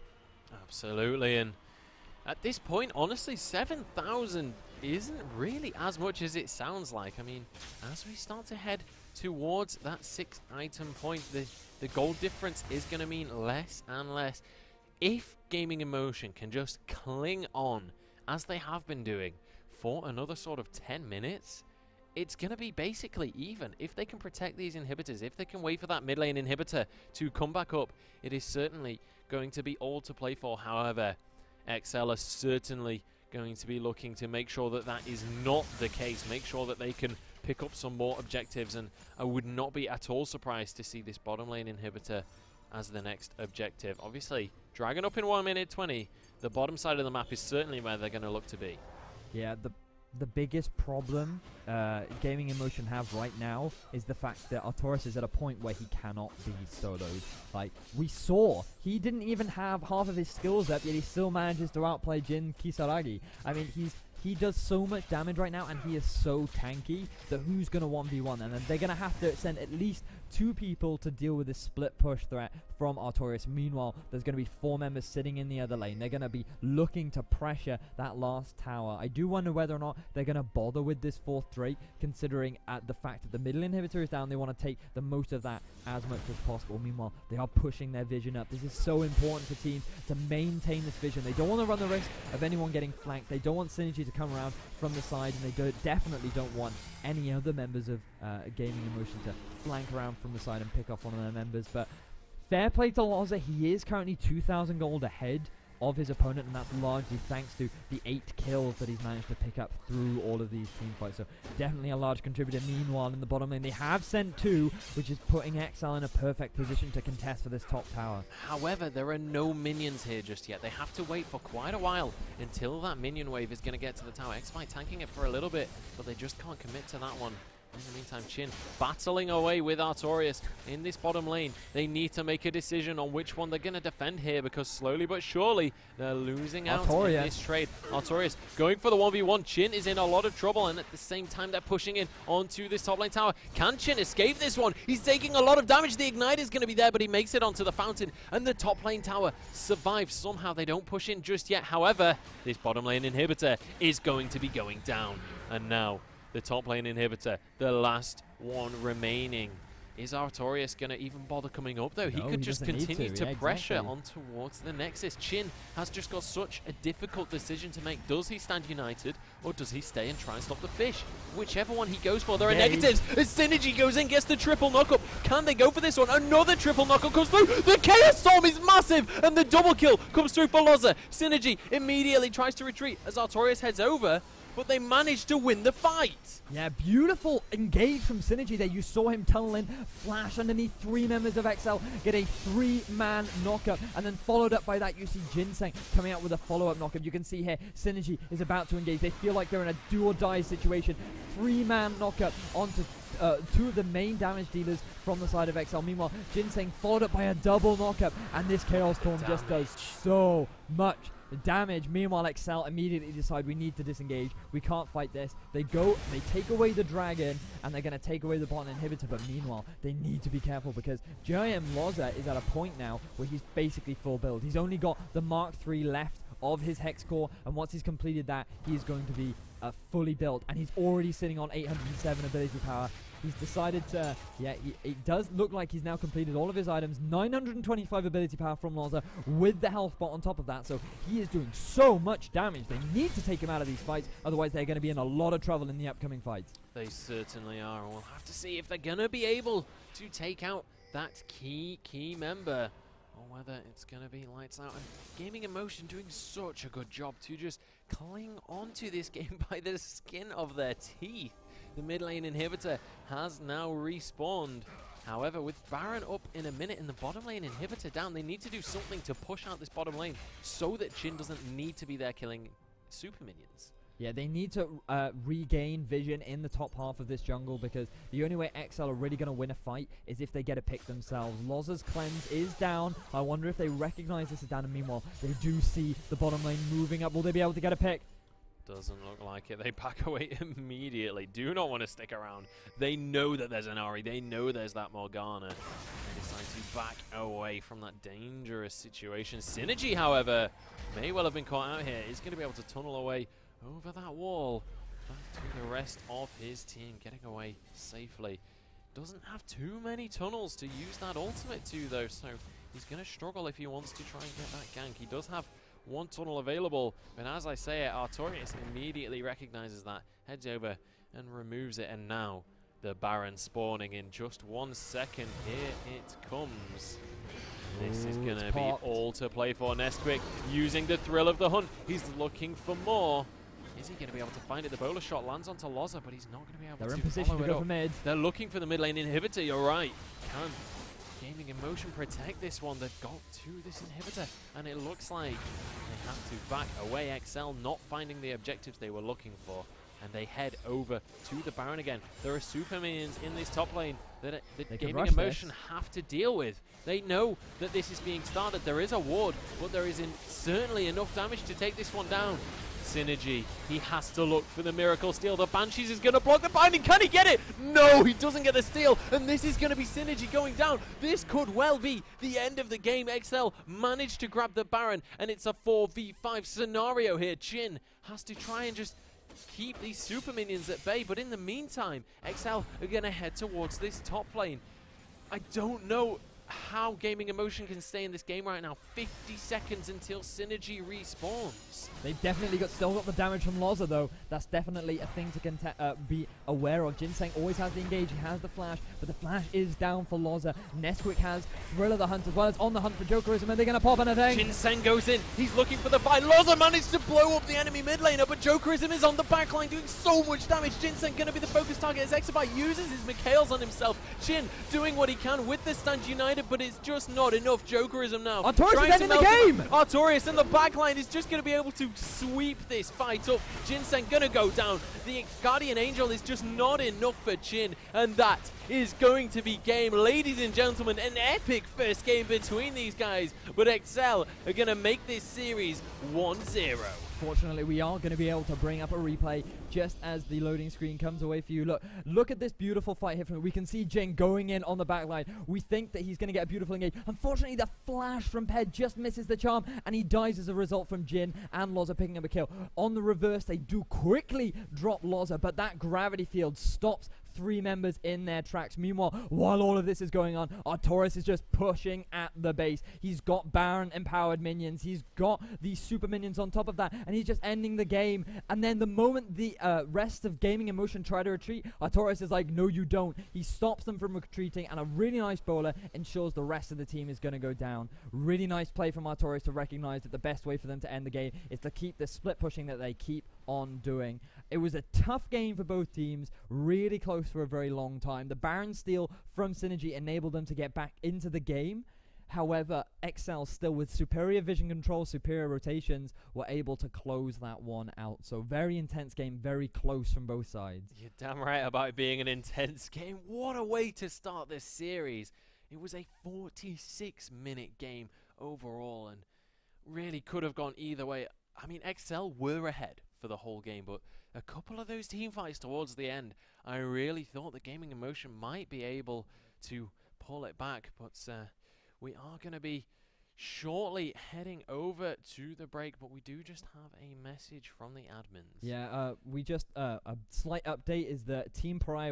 Absolutely, and at this point, honestly, 7,000 isn't really as much as it sounds like. I mean, as we start to head towards that 6-item point, the gold difference is going to mean less and less. If Gaming Emotion can just cling on, as they have been doing, for another sort of 10 minutes, it's going to be basically even. If they can protect these inhibitors, if they can wait for that mid lane inhibitor to come back up, it is certainly going to be all to play for. However, XL are certainly going to be looking to make sure that that is not the case, make sure that they can pick up some more objectives, and I would not be at all surprised to see this bottom lane inhibitor as the next objective. Obviously, Dragon up in 1 minute 20, the bottom side of the map is certainly where they're going to look to be. Yeah, the biggest problem Gaming Emotion have right now is the fact that Artorias is at a point where he cannot be soloed. Like, we saw, he didn't even have half of his skills up, yet he still manages to outplay Jin Kisaragi. I mean, he does so much damage right now, and he is so tanky that who's going to 1v1? And then they're going to have to send at least 2 people to deal with this split push threat from Artorias. Meanwhile, there's going to be 4 members sitting in the other lane. They're going to be looking to pressure that last tower. I do wonder whether or not they're going to bother with this 4th Drake, considering the fact that the middle inhibitor is down. They want to take the most of that as much as possible. Meanwhile, they are pushing their vision up. This is so important for teams to maintain this vision. They don't want to run the risk of anyone getting flanked. They don't want Synergy to come around from the side, and they definitely don't want any other members of Gaming Emotion to flank around from the side and pick off one of their members. But fair play to Loza. He is currently 2,000 gold ahead of his opponent, and that's largely thanks to the 8 kills that he's managed to pick up through all of these team fights. So definitely a large contributor. Meanwhile, in the bottom lane, they have sent 2, which is putting XL in a perfect position to contest for this top tower. However, there are no minions here just yet. They have to wait for quite a while until that minion wave is going to get to the tower. XY tanking it for a little bit, but they just can't commit to that one. In the meantime, Chin battling away with Artorias in this bottom lane. They need to make a decision on which one they're going to defend here, because slowly but surely they're losing out in this trade. Artorias going for the 1v1. Chin is in a lot of trouble, and at the same time they're pushing in onto this top lane tower. Can Chin escape this one? He's taking a lot of damage. The ignite is going to be there, but he makes it onto the fountain, and the top lane tower survives. Somehow they don't push in just yet. However, this bottom lane inhibitor is going to be going down, and now the top lane inhibitor, the last one remaining. Is Artorias going to even bother coming up, though? He could just continue to pressure on towards the Nexus. Chin has just got such a difficult decision to make. Does he stand united, or does he stay and try and stop the fish? Whichever one he goes for, there are negatives. As Synergy goes in, gets the triple knockup. Can they go for this one? Another triple knockup comes through. The Chaos Storm is massive, and the double kill comes through for Loza. Synergy immediately tries to retreat as Artorias heads over, but they managed to win the fight. Yeah, beautiful engage from Synergy there. You saw him tunnel in, flash underneath 3 members of XL, get a 3-man knockup, and then followed up by that, you see Ginseng coming out with a follow-up knockup. You can see here, Synergy is about to engage. They feel like they're in a do-or-die situation. 3-man knockup onto 2 of the main damage dealers from the side of XL. Meanwhile, Ginseng followed up by a double knockup, and this Chaos Storm just does so much damage. Meanwhile, XL immediately decide we need to disengage. We can't fight this. They go, they take away the dragon, and they're going to take away the bottom inhibitor. But meanwhile, they need to be careful, because GIM Loza is at a point now where he's basically full build. He's only got the Mark III left of his Hex Core, and once he's completed that, he's going to be fully built, and he's already sitting on 807 ability power. He's decided to, it does look like he's now completed all of his items. 925 ability power from Loza with the health bot on top of that, so he is doing so much damage. They need to take him out of these fights, otherwise they're going to be in a lot of trouble in the upcoming fights. They certainly are, and we'll have to see if they're going to be able to take out that key member, or whether it's going to be lights out. And Gaming Emotion doing such a good job to just cling onto this game by the skin of their teeth. The mid lane inhibitor has now respawned. However, with Baron up in a minute and the bottom lane inhibitor down, they need to do something to push out this bottom lane so that Jhin doesn't need to be there killing super minions. Yeah, they need to regain vision in the top half of this jungle, because the only way XL are really going to win a fight is if they get a pick themselves. Loza's cleanse is down. I wonder if they recognize this as down, and meanwhile, they do see the bottom lane moving up. Will they be able to get a pick? Doesn't look like it. They back away immediately. Do not want to stick around. They know that there's an Ahri. They know there's that Morgana. They decide to back away from that dangerous situation. Synergy, however, may well have been caught out here. He's going to be able to tunnel away over that wall back to the rest of his team, getting away safely. Doesn't have too many tunnels to use that ultimate to, though, so he's going to struggle if he wants to try and get that gank. He does have one tunnel available, but as I say it, Artorias immediately recognizes that, heads over and removes it, and now the Baron spawning in just 1 second. Here it comes. This is going to be all to play for. Nesquik using the thrill of the hunt. He's looking for more. Is he going to be able to find it? The bowler shot lands onto Loza, but he's not going to be able to follow it up. They're in position to go for mid. They're looking for the mid lane inhibitor, you're right. Can Gaming Emotion protect this one? They've got to this inhibitor, and it looks like they have to back away. XL not finding the objectives they were looking for, and they head over to the Baron again. There are super minions in this top lane that Gaming Emotion have to deal with. They know that this is being started. There is a ward, but there is certainly enough damage to take this one down. Synergy, he has to look for the miracle steal. The Banshees is going to block the binding. Can he get it? No, he doesn't get the steal, and this is going to be Synergy going down. This could well be the end of the game. XL managed to grab the Baron, and it's a 4v5 scenario here. Jhin has to try and just keep these super minions at bay, but in the meantime, XL are going to head towards this top lane. I don't know how Gaming Emotion can stay in this game right now. 50 seconds until Synergy respawns. They've definitely still got the damage from Loza, though. That's definitely a thing to be aware of. Ginseng always has the engage, he has the flash, but the flash is down for Loza. Nesquik has Thrill of the Hunt as well. It's on the hunt for Jokerism, and they're going to pop anything. Ginseng goes in, he's looking for the fight. Loza managed to blow up the enemy mid laner, but Jokerism is on the backline doing so much damage. Ginseng going to be the focus target as Exabyte uses his Mikhails on himself. Jhin doing what he can with the Stand United, but it's just not enough. Jokerism now. Artorias is ending the game! Artorias in the backline is just going to be able to sweep this fight up. Ginseng going to go down. The Guardian Angel is just not enough for Jhin, and that is going to be game. Ladies and gentlemen, an epic first game between these guys, but XL are going to make this series 1-0. Fortunately, we are going to be able to bring up a replay just as the loading screen comes away for you. Look at this beautiful fight here. We can see Jhin going in on the backline. We think that he's going to get a beautiful engage. Unfortunately, the flash from Ped just misses the charm, and he dies as a result from Jhin and Loza picking up a kill. On the reverse, they do quickly drop Loza, but that gravity field stops 3 members in their tracks. Meanwhile, while all of this is going on, Artorias is just pushing at the base. He's got Baron empowered minions. He's got these super minions on top of that, and he's just ending the game. And then the moment the rest of Gaming Emotion try to retreat, Artorias is like, no you don't. He stops them from retreating, and a really nice bowler ensures the rest of the team is going to go down. Really nice play from Artorias to recognize that the best way for them to end the game is to keep the split pushing that they keep on doing. It was a tough game for both teams, really close for a very long time. The Baron steal from Synergy enabled them to get back into the game. However, XL still with superior vision control, superior rotations, were able to close that one out. So very intense game, very close from both sides. You're damn right about it being an intense game. What a way to start this series. It was a 46-minute game overall, and really could have gone either way. I mean, XL were ahead for the whole game, but a couple of those team fights towards the end, I really thought that Gaming Emotion might be able to pull it back, but we are going to be shortly heading over to the break, but we do just have a message from the admins. Yeah, we just a slight update is that Team Pariah